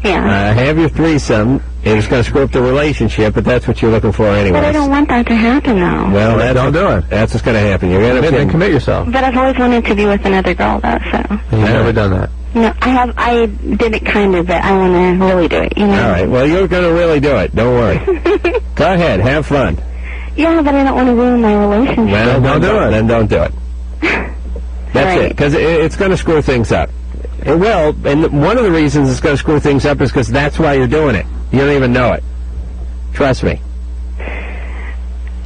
Yeah. Have your threesome, and it's going to screw up the relationship, but that's what you're looking for anyway. But I don't want that to happen, though. Well, Don't do it. That's what's going to happen. You're going to Commit yourself. But I've always wanted to be with another girl, though, so. You've never done that. No, I did it kind of, but I want to really do it, All right, well, you're going to really do it. Don't worry. Go ahead, have fun. Yeah, but I don't want to ruin my relationship. Well, Don't do it. Then don't do it. That's Right. it, because it's going to screw things up. It will, and one of the reasons it's going to screw things up is because that's why you're doing it. You don't even know it. Trust me.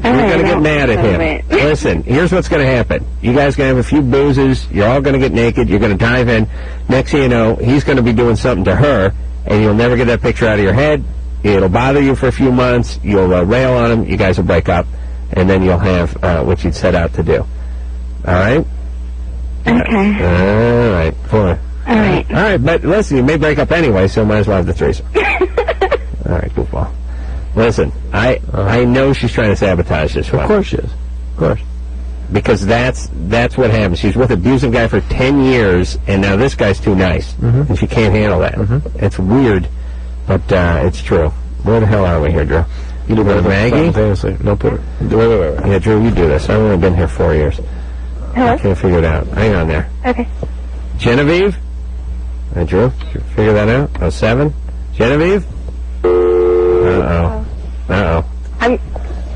You're going to get mad at him. Listen, here's what's going to happen. You guys going to have a few boozes. You're all going to get naked. You're going to dive in. Next thing you know, he's going to be doing something to her, and you'll never get that picture out of your head. It'll bother you for a few months. You'll rail on him. You guys will break up, and then you'll have what you'd set out to do. All right? Okay. All right. Boy. All right. All right, but listen, you may break up anyway, so might as well have the threesome. All right, goofball. Listen, I know she's trying to sabotage this one. Of course she is. Of course. Because that's what happens. She's with an abusive guy for 10 years, and now this guy's too nice, and she can't handle that. It's weird, but it's true. Where the hell are we here, Drew? You do better Maggie? simultaneously. No, put it. Wait. Yeah, Drew, you do this. I've only been here 4 years. Hello? I can't figure it out. Hang on there. Okay. Genevieve? Hey, Drew, did you figure that out? 07? Genevieve? Uh-oh. Uh-oh. I'm All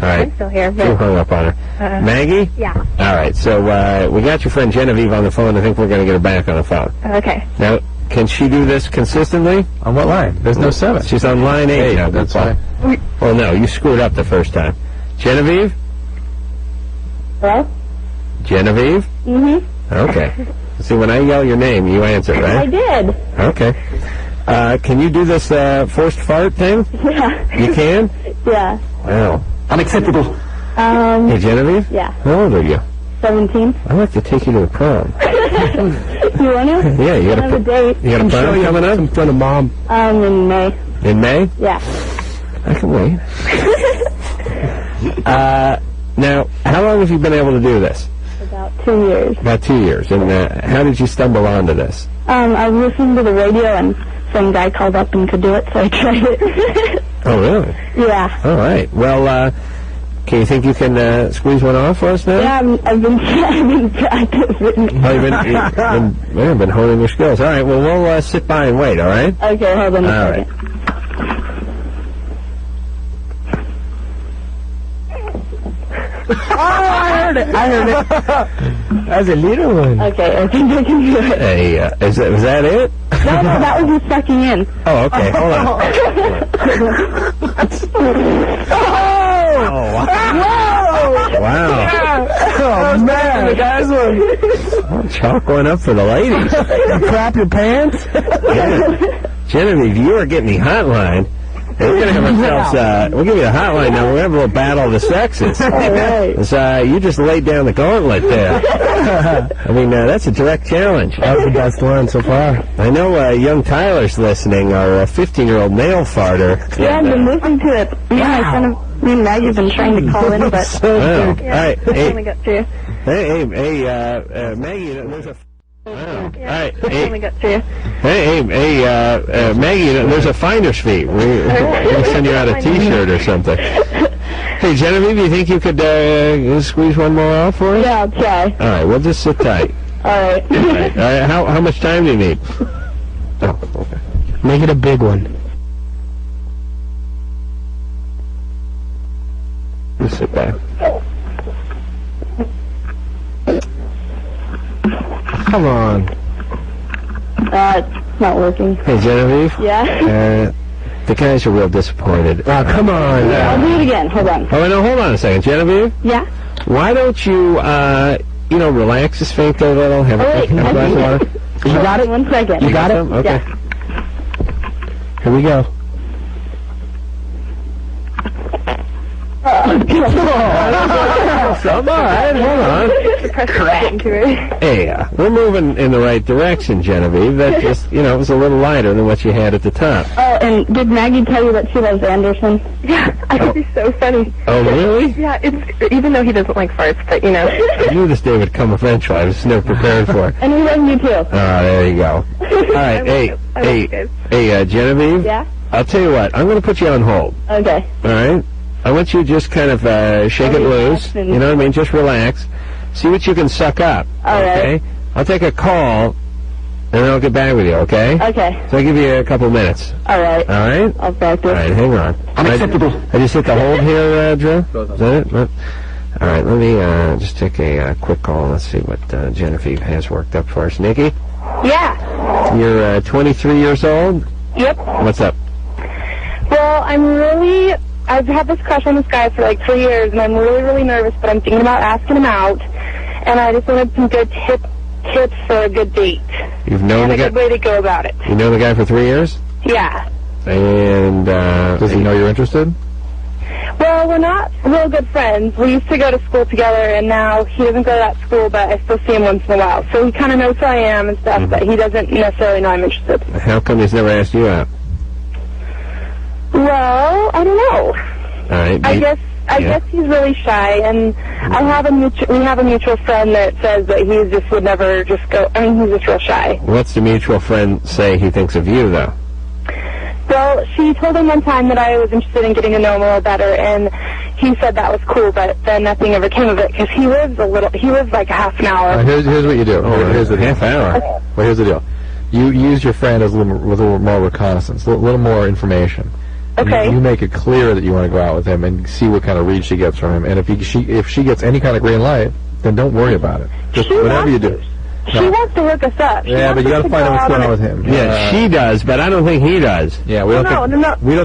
right. still here, Drew but hung up on her. Maggie? yeah. All right, so we got your friend Genevieve on the phone. I think we're going to get her back on the phone. Okay. Now, can she do this consistently? On what line? There's no 7. She's on line 8 now. That's Goofball. fine. Well, no, you screwed up the first time. Genevieve? Hello? Genevieve? Mm-hmm. Okay. See, when I yell your name, you answer, right? I did. Okay. Can you do this forced fart thing? Yeah. You can? Yeah. Wow. Unacceptable. Hey, Genevieve? Yeah. How old are you? 17. I'd like to take you to the prom. You want to? Yeah, you got have a date. You got a prom coming up? In front of Mom. In May. In May? Yeah. I can wait. Now, how long have you been able to do this? About 2 years. About 2 years. And how did you stumble onto this? I was listening to the radio and some guy called up and could do it, so I tried it. Oh, really? Yeah. All right. Well, can you think you can squeeze one off for us now? Yeah, I've been practicing. Oh, you've been honing your skills. All right. Well, we'll sit by and wait. All right. Okay, hold on a All second. right. Oh, I heard it. That's a little one. Okay, I think I can do it. Hey, was that it? No, that was just sucking in. Oh, okay. Hold on. Oh, wow. Oh, man. The guys were... Chalk one up for the ladies. You crap your pants? Yeah. Genevieve, you are getting the hotline. We're going to have ourselves, we'll give you the hotline now. We're going to have a little battle of the sexes. All right. You just laid down the gauntlet there. I mean, that's a direct challenge. That was the best one so far. I know young Tyler's listening, our 15-year-old nail farter. Yeah, I've been listening to it. Yeah, me and Maggie have been trying to call in, but... Wow. All right. Only got two. Hey, Maggie, there's a... Wow. All right. Only got two. Hey, Maggie, there's a finder's fee. We're going to send you out a T-shirt or something. Hey, Genevieve, you think you could squeeze one more out for us? Yeah, I'll try. All right, we'll just sit tight. All right. All right. How much time do you need? Oh, okay. Make it a big one. Just sit back. Come on. It's not working. Hey, Genevieve. Yeah? The guys are real disappointed. Oh, come on. I'll do it again. Hold on. Oh, no, hold on a second. Genevieve, Yeah? why don't you, relax the sphincter a little, have a glass of water? You got it? 1 second. You got it? Okay. Yeah. Here we go. All right, hold on. Hey, we're moving in the right direction, Genevieve. That just, it was a little lighter than what you had at the top. Oh, and did Maggie tell you that she loves Anderson? Yeah, I think he's so funny. Oh, really? Yeah, it's even though he doesn't like farts, but I knew this day would come eventually. I was just never prepared for it. And he loves you too. There you go. All right, hey, Genevieve. Yeah? I'll tell you what. I'm going to put you on hold. Okay. All right? I want you to just kind of shake it loose. You know what I mean? Just relax. See what you can suck up. All okay? right. I'll take a call, and then I'll get back with you, okay? Okay. So I'll give you a couple minutes. All right. All right? I'll practice. All right, hang on. Unacceptable. I just hit the hold here, Drew? Is that it? All right, let me just take a quick call. Let's see what Genevieve has worked up for us. Nikki? Yeah. You're 23 years old? Yep. What's up? Well, I've had this crush on this guy for like 3 years, and I'm really, really nervous, but I'm thinking about asking him out, and I just wanted some good tips for a good date. You've known and the a guy? good way to go about it. You know the guy for 3 years? Yeah. And does he know you're interested? Well, we're not real good friends. We used to go to school together, and now he doesn't go to that school, but I still see him once in a while. So he kind of knows who I am and stuff, but he doesn't necessarily know I'm interested. How come he's never asked you out? Well, I don't know. All right. I guess he's really shy, and we have a mutual friend that says that he just would never just go. I mean, he's just real shy. What's the mutual friend say he thinks of you, though? Well, she told him one time that I was interested in getting to know him a little better, and he said that was cool, but then nothing ever came of it because he lives like a half an hour. Here's what you do. Here's the half hour. Well, here's the deal. You use your friend as with a little more reconnaissance, a little more information. Okay. You make it clear that you want to go out with him and see what kind of read she gets from him. And if she gets any kind of green light, then don't worry about it. Just whatever you do. She wants to hook us up. Yeah, but you got to find out what's going on with him. Yeah, she does, but I don't think he does. Yeah, we don't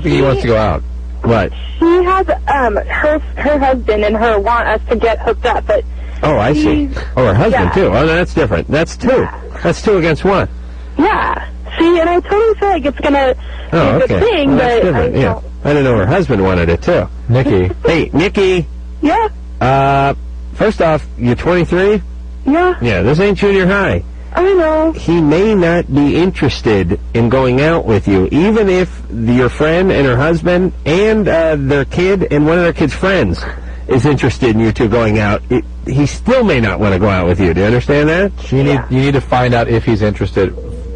think he wants to go out. What? She has her husband and her want us to get hooked up, but Oh, I see. Oh, her husband too. Oh, that's different. That's two. Yeah. That's two against one. yeah. See, and I totally feel like it's gonna be a good thing, Well, that's but different. Yeah, I didn't know her husband wanted it too. Nikki. Hey, Nikki. Yeah. First off, you're 23. Yeah. Yeah, this ain't junior high. I know. He may not be interested in going out with you, even if your friend and her husband and their kid and one of their kids' friends is interested in you two going out. He still may not want to go out with you. Do you understand that? You need to find out if he's interested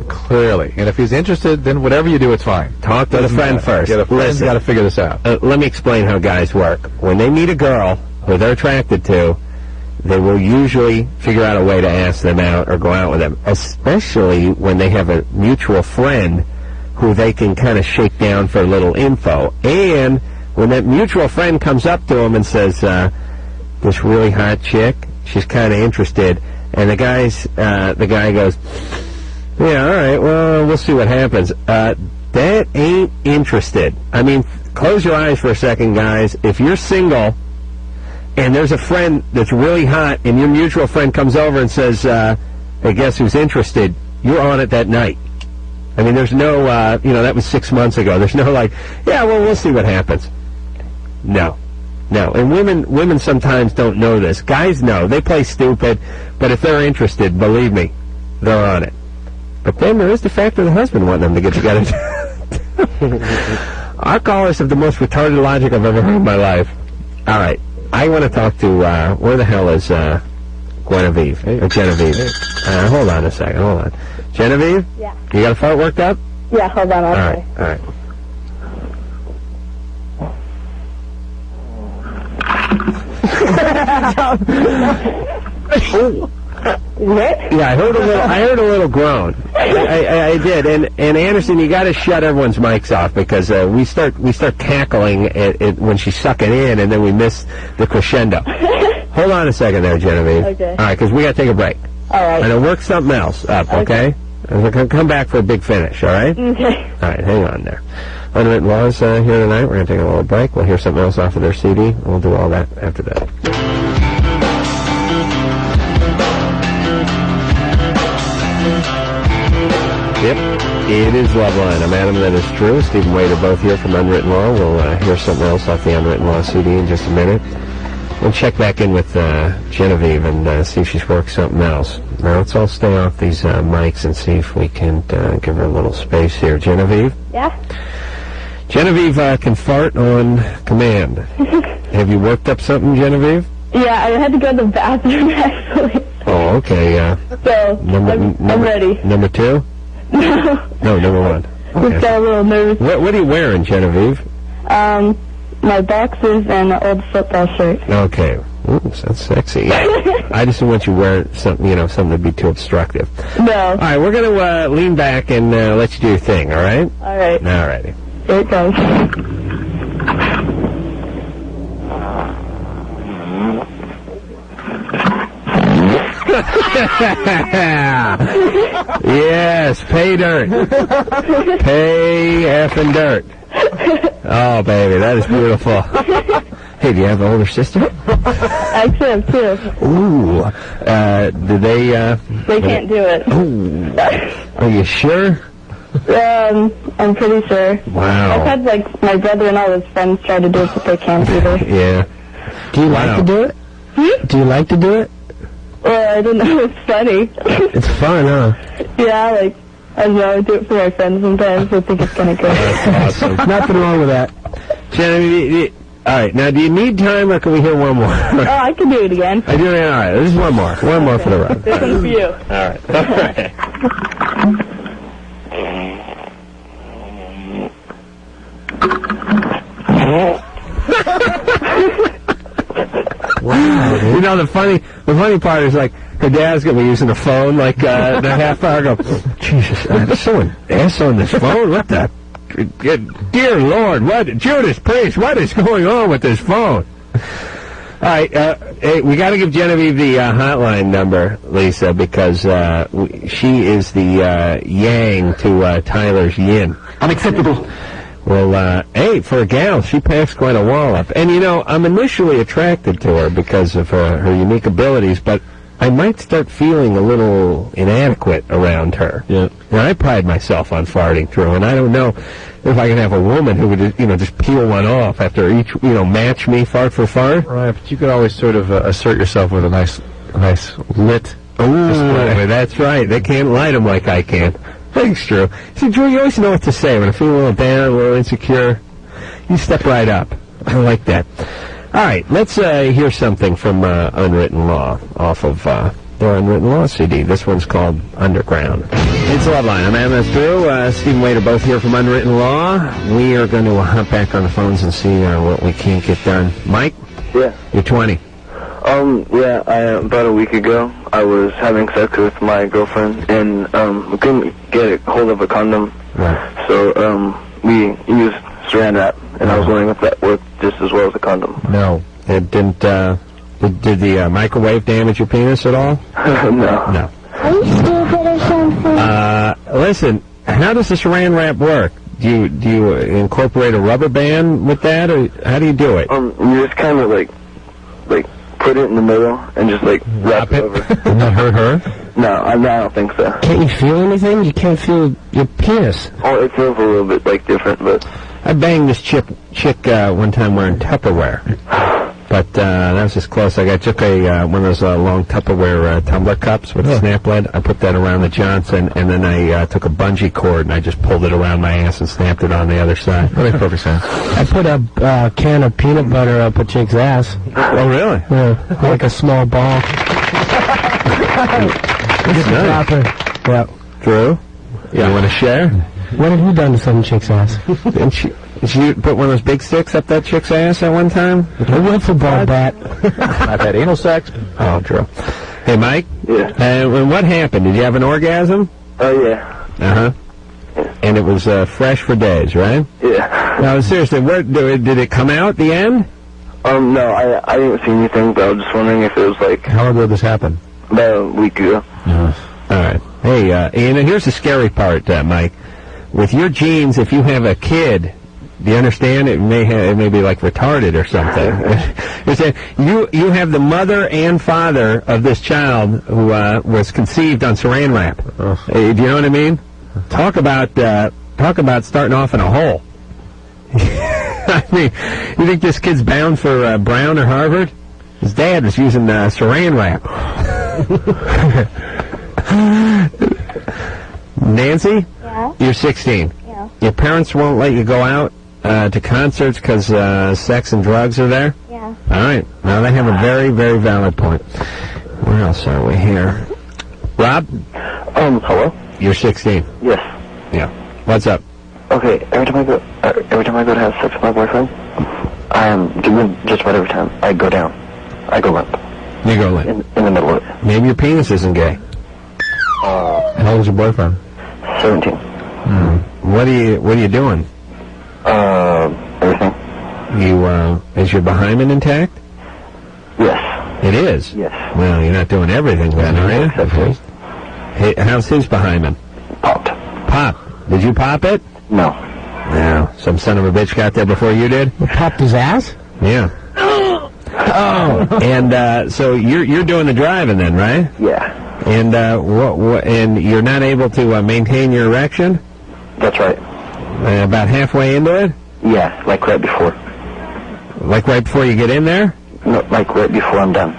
Clearly. And if he's interested, then whatever you do, it's fine. Talk to the friend first. Yeah, the friend's Listen, got to figure this out. let me explain how guys work. When they meet a girl who they're attracted to, they will usually figure out a way to ask them out or go out with them, especially when they have a mutual friend who they can kind of shake down for a little info. And when that mutual friend comes up to them and says, this really hot chick, she's kind of interested, and the guy goes, yeah, all right, well, we'll see what happens. That ain't interested. I mean, close your eyes for a second, guys. If you're single and there's a friend that's really hot and your mutual friend comes over and says, hey, guess who's interested, you're on it that night. I mean, there's no, that was 6 months ago. There's no like, yeah, well, we'll see what happens. No. And women sometimes don't know this. Guys know. They play stupid, but if they're interested, believe me, they're on it. But then there is the factor of the husband wanting them to get together. Our callers have the most retarded logic I've ever heard in my life. All right. I want to talk to, where the hell is Genevieve? Hold on a second. Hold on. Genevieve? Yeah. You got a fart worked up? Yeah, hold on. All right. What? Yeah, I heard a little groan. I did, and Anderson, you got to shut everyone's mics off because we start cackling at when she's sucking in, and then we miss the crescendo. Hold on a second there, Genevieve. Okay. All right, because we got to take a break. All right. And I'll work something else up, okay? And we're going to come back for a big finish, all right? Okay. All right, hang on there. Unwritten Laws here tonight. We're going to take a little break. We'll hear something else off of their CD. We'll do all that after that. Yep, it is Loveline. I'm Adam, that is true. Steve and Wade are both here from Unwritten Law. We'll hear something else off the Unwritten Law CD in just a minute. We'll check back in with Genevieve and see if she's worked something else. Now, let's all stay off these mics and see if we can give her a little space here. Genevieve? Yeah? Genevieve can fart on command. Have you worked up something, Genevieve? Yeah, I had to go to the bathroom, actually. Oh, okay. So, I'm ready. Number 2? No, number 1. Just Okay. got a little nervous. What are you wearing, Genevieve? My boxers and an old football shirt. Okay. Ooh, that's sexy. I just don't want you wearing something, something to be too obstructive. No. All right, we're going to lean back and let you do your thing, all right? All right. All righty. Here it goes. Yes, pay dirt. Pay effing dirt. Oh, baby, that is beautiful. Hey, do you have an older sister? Actually, I have 2. Ooh. Do they... They can't do it. Ooh. Are you sure? I'm pretty sure. Wow. I've had, my brother and all his friends try to do it, but they can't either. Yeah. Do you like to do it? Do you like to do it? Well, I don't know. It's funny. It's fun, huh? Yeah, I don't know. I do it for my friends sometimes. I think it's kind of good. That's awesome. Nothing wrong with that. Jenny, all right, now do you need time or can we hear one more? Oh, I can do it again. I do it. All right, this is one more. One more for the run. This one's for you. All right. All right. Wow, dude. The funny part is her dad's gonna be using the phone in a half hour. Jesus, there's someone ass on this phone. What the? Dear Lord, what? Judas Priest, what is going on with this phone? All right, hey, we got to give Genevieve the hotline number, Lisa, because she is the yang to Tyler's yin. Unacceptable. Well, hey, for a gal, she packs quite a wall up. And, I'm initially attracted to her because of her unique abilities, but I might start feeling a little inadequate around her. Yeah. And I pride myself on farting through, and I don't know if I can have a woman who would, just peel one off after each, match me fart for fart. Right, but you could always sort of assert yourself with a nice lit Ooh, that's right. They can't light them like I can. Thanks, Drew. See, Drew, you always know what to say. When I feel a little down, a little insecure, you step right up. I like that. All right, let's hear something from Unwritten Law off of or Unwritten Law CD. This one's called Underground. It's Loveline. I'm Amos Drew. Steve and Wade are both here from Unwritten Law. We are going to hop back on the phones and see what we can't get done. Mike? Yeah. You're 20. About a week ago, I was having sex with my girlfriend, and we couldn't get a hold of a condom. Right. So, we used saran wrap, and I was wondering if that worked just as well as a condom. No. It didn't, did the microwave damage your penis at all? No. No. Are you stupid or something? Listen, how does the saran wrap work? Do you incorporate a rubber band with that, or how do you do it? You just kind of, like, put it in the middle and just, wrap it over. Didn't that hurt her? No, I don't think so. Can't you feel anything? You can't feel your penis. Oh, it feels a little bit, different, but... I banged this chick one time wearing Tupperware. But that was just close. I took one of those long Tupperware tumbler cups with a snap lid. I put that around the Johnson, and then I took a bungee cord and I just pulled it around my ass and snapped it on the other side. That makes perfect sense. I put a can of peanut butter up a chick's ass. Oh, really? Yeah, like a small ball. Just Drop her. Yeah. Drew, you want to share? What have you done to some chick's ass? Did she put one of those big sticks up that chick's ass at one time? A wiffle ball bat. I've had anal sex. Oh, Drew. Hey, Mike? Yeah. And what happened? Did you have an orgasm? Oh, yeah. Uh-huh. And it was fresh for days, right? Yeah. No, seriously, did it come out at the end? No, I didn't see anything, but I was just wondering if it was, How long did this happen? about a week ago. All right. Hey, and here's the scary part, Mike. With your genes, if you have a kid, do you understand? It may be like retarded or something. You're saying you have the mother and father of this child who was conceived on saran wrap. Do you know what I mean? Talk about starting off in a hole. I mean, you think this kid's bound for Brown or Harvard? His dad was using saran wrap. Nancy? Yeah? You're 16. Yeah. Your parents won't let you go out to concerts because sex and drugs are there? Yeah. All right. Now they have a very, very valid point. Where else are we here? Rob? Hello? You're 16. Yes. Yeah. What's up? Okay, every time I go to have sex with my boyfriend, I am doing just about every time. I go down. I go limp. You go limp. In the middle of it. Maybe your penis isn't gay. How old is your boyfriend? 17. What are you doing? Everything. Is your behind intact? Yes. It is? Yes. Well, you're not doing everything then, are you? Except his. Hey, how's his behind? Popped. Pop. Did you pop it? No. No. Some son of a bitch got there before you did? You popped his ass? Yeah. Oh. And so you're doing the driving then, right? Yeah. And and you're not able to maintain your erection? That's right. About halfway into it? Yeah, like right before. Like right before you get in there? No, like right before I'm done.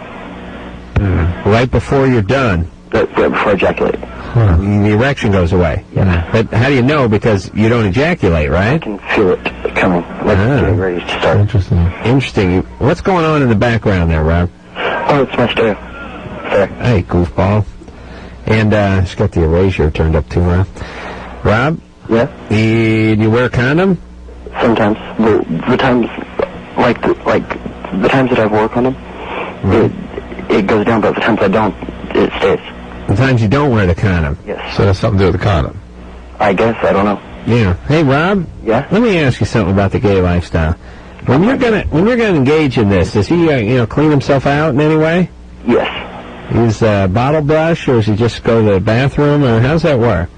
Right before you're done. Right before I ejaculate. The erection goes away. Yeah. But how do you know? Because you don't ejaculate, I right? can feel it coming. Like getting ready to start. Interesting. What's going on in the background there, Rob? Oh, it's my stereo. Sorry. Hey, goofball. And she's got the erasure turned up too, Rob? Yeah? Do you wear a condom? Sometimes. The times, the times that I've worked on them, it goes down, but the times I don't, it stays. The times you don't wear the condom? Yes. So that's something to do with the condom. I guess, I don't know. Yeah. Hey, Rob? Yeah? Let me ask you something about the gay lifestyle. When you're gonna engage in this, does he clean himself out in any way? Yes. Use bottle brush, or does he just go to the bathroom, or how's that work?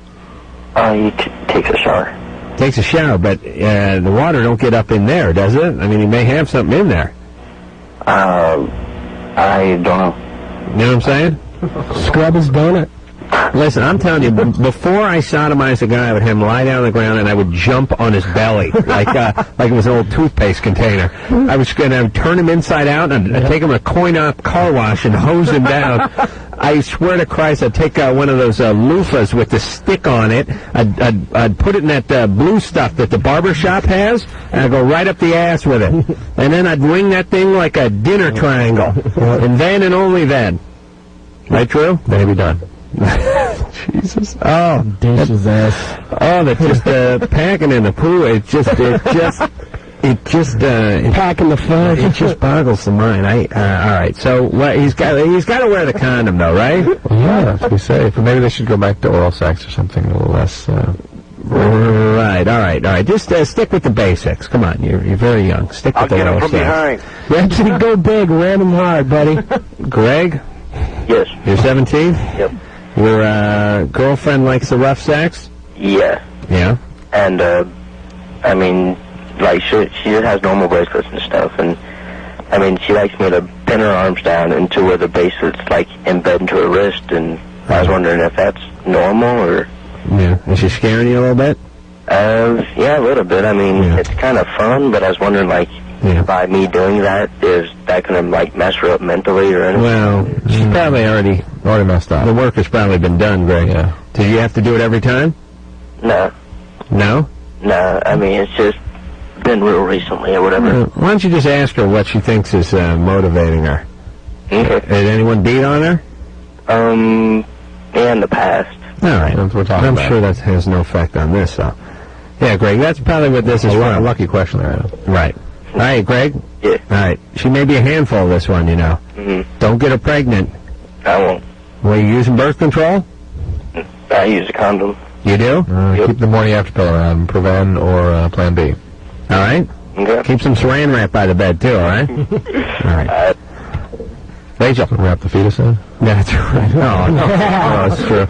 He takes a shower. Takes a shower, but the water don't get up in there, does it? I mean, he may have something in there. I don't know. You know what I'm saying? Scrub his donut. Listen, I'm telling you, before I sodomized a guy, I would have him lie down on the ground and I would jump on his belly like it was an old toothpaste container. I was going to turn him inside out and I'd take him to a coin-op car wash and hose him down. I swear to Christ, I'd take one of those loofahs with the stick on it. I'd put it in that blue stuff that the barber shop has, and I'd go right up the ass with it. And then I'd ring that thing like a dinner triangle. And then and only then. Right, Drew? Maybe done. Jesus. Oh, Dish his ass. oh, that's just packing in the poo. It just Packing the fudge. it just boggles the mind. All right. So what? He's got to wear the condom though, right? Yeah, to be safe. Or maybe they should go back to oral sex or something a little less. Right. All right. Just stick with the basics. Come on, you're very young. Stick with the oral sex. behind. Actually, go big, ram him hard, buddy. Greg, Yes. you're 17. Yep. Your girlfriend likes the rough sex. Yeah. Yeah. And, I mean, like, she just has normal bracelets and stuff, and, I mean, she likes me to pin her arms down into where the bracelets, like, embed into her wrist, and I was wondering if that's normal, or... Yeah. Is she scaring you a little bit? Yeah, a little bit. I mean, it's kind of fun, but I was wondering, like, by me doing that, is that going to, like, mess her up mentally or anything? Well, she's probably already messed up. The work has probably been done, Greg. Yeah. Do you have to do it every time? No. No? No, I mean, it's just been real recently or whatever. Why don't you just ask her what she thinks is motivating her? Okay. Did anyone beat on her? Yeah, in the past. All right. That's what we're talking I'm about. sure that has no effect on this, so. Yeah, Greg, that's probably what this is A from. lucky question there, Adam. Right. All right, Greg? Yeah. All right. She may be a handful, this one, you know. Mm-hmm. Don't get her pregnant. I won't. Were you using birth control? I use a condom. You do? Keep the morning after pill around, Prevent or Plan B. All right. Okay. Keep some saran wrap by the bed, too, all right? All right. Rachel. Wrap the fetus in. That's right. No, that's true.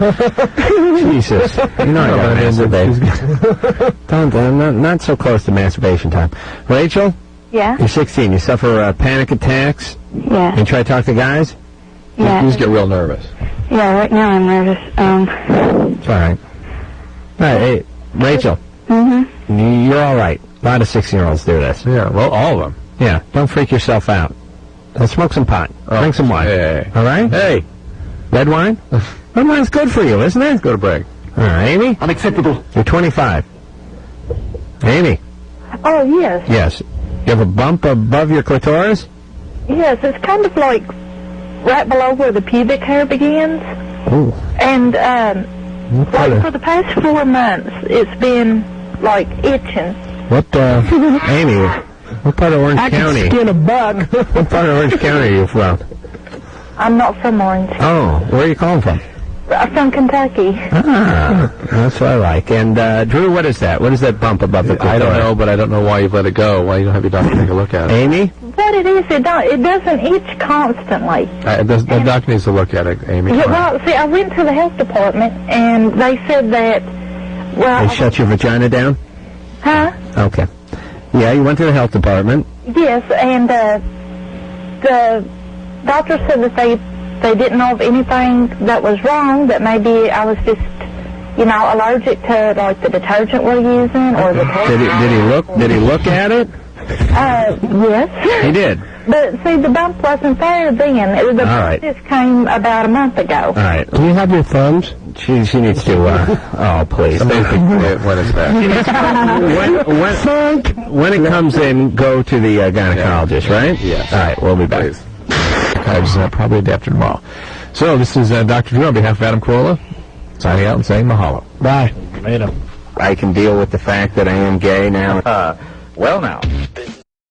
Jesus. You know I gotta masturbate. Don't, not so close to masturbation time. Rachel, Yeah? you're 16. You suffer panic attacks. Yeah. And try to talk to guys? You Yeah. just get real nervous. Yeah, right now I'm nervous. It's all right. All right, hey, Rachel. Mm-hmm. You're all right. A lot of 16-year-olds do this. Yeah, well, all of them. Yeah, don't freak yourself out. Smoke some pot. Drink some wine. Hey. All right? Hey. Red wine? Red wine's good for you, isn't it? Go to break. All right, Amy? Unacceptable. You're 25. Amy? Oh, yes. Yes. You have a bump above your clitoris? Yes, it's kind of like right below where the pubic hair begins. Ooh. And, like for the past 4 months, it's been, like, itching. What, Amy, what part of Orange I County? can skin a buck. What part of Orange County are you from? I'm not from Orange. Oh, where are you calling from? I'm from Kentucky. Ah, that's what I like. And, Drew, what is that? What is that bump above the clitoris? I don't know, but I don't know why you've let it go. Why you don't have your doctor take a look at it. Amy? What it is, it doesn't itch constantly. The doctor needs to look at it, Amy. Yeah, well, see, I went to the health department, and they said that, well... They shut your vagina down? Huh? Okay. Yeah, you went to the health department. Yes, and the doctor said that they didn't know of anything that was wrong, that maybe I was just, you know, allergic to, like, the detergent we're using, or the... Did he look at it? Yes. He did. But, see, the bump wasn't there then. The bump just came about a month ago. All right. Do you have your thumbs? She needs to, oh, please. When is that? When it comes in, go to the gynecologist, right? Yes. All right, we'll be back. Probably day after tomorrow. So, this is Dr. Drew on behalf of Adam Carolla, signing out and saying mahalo. Bye. Later. I can deal with the fact that I am gay now. Well now,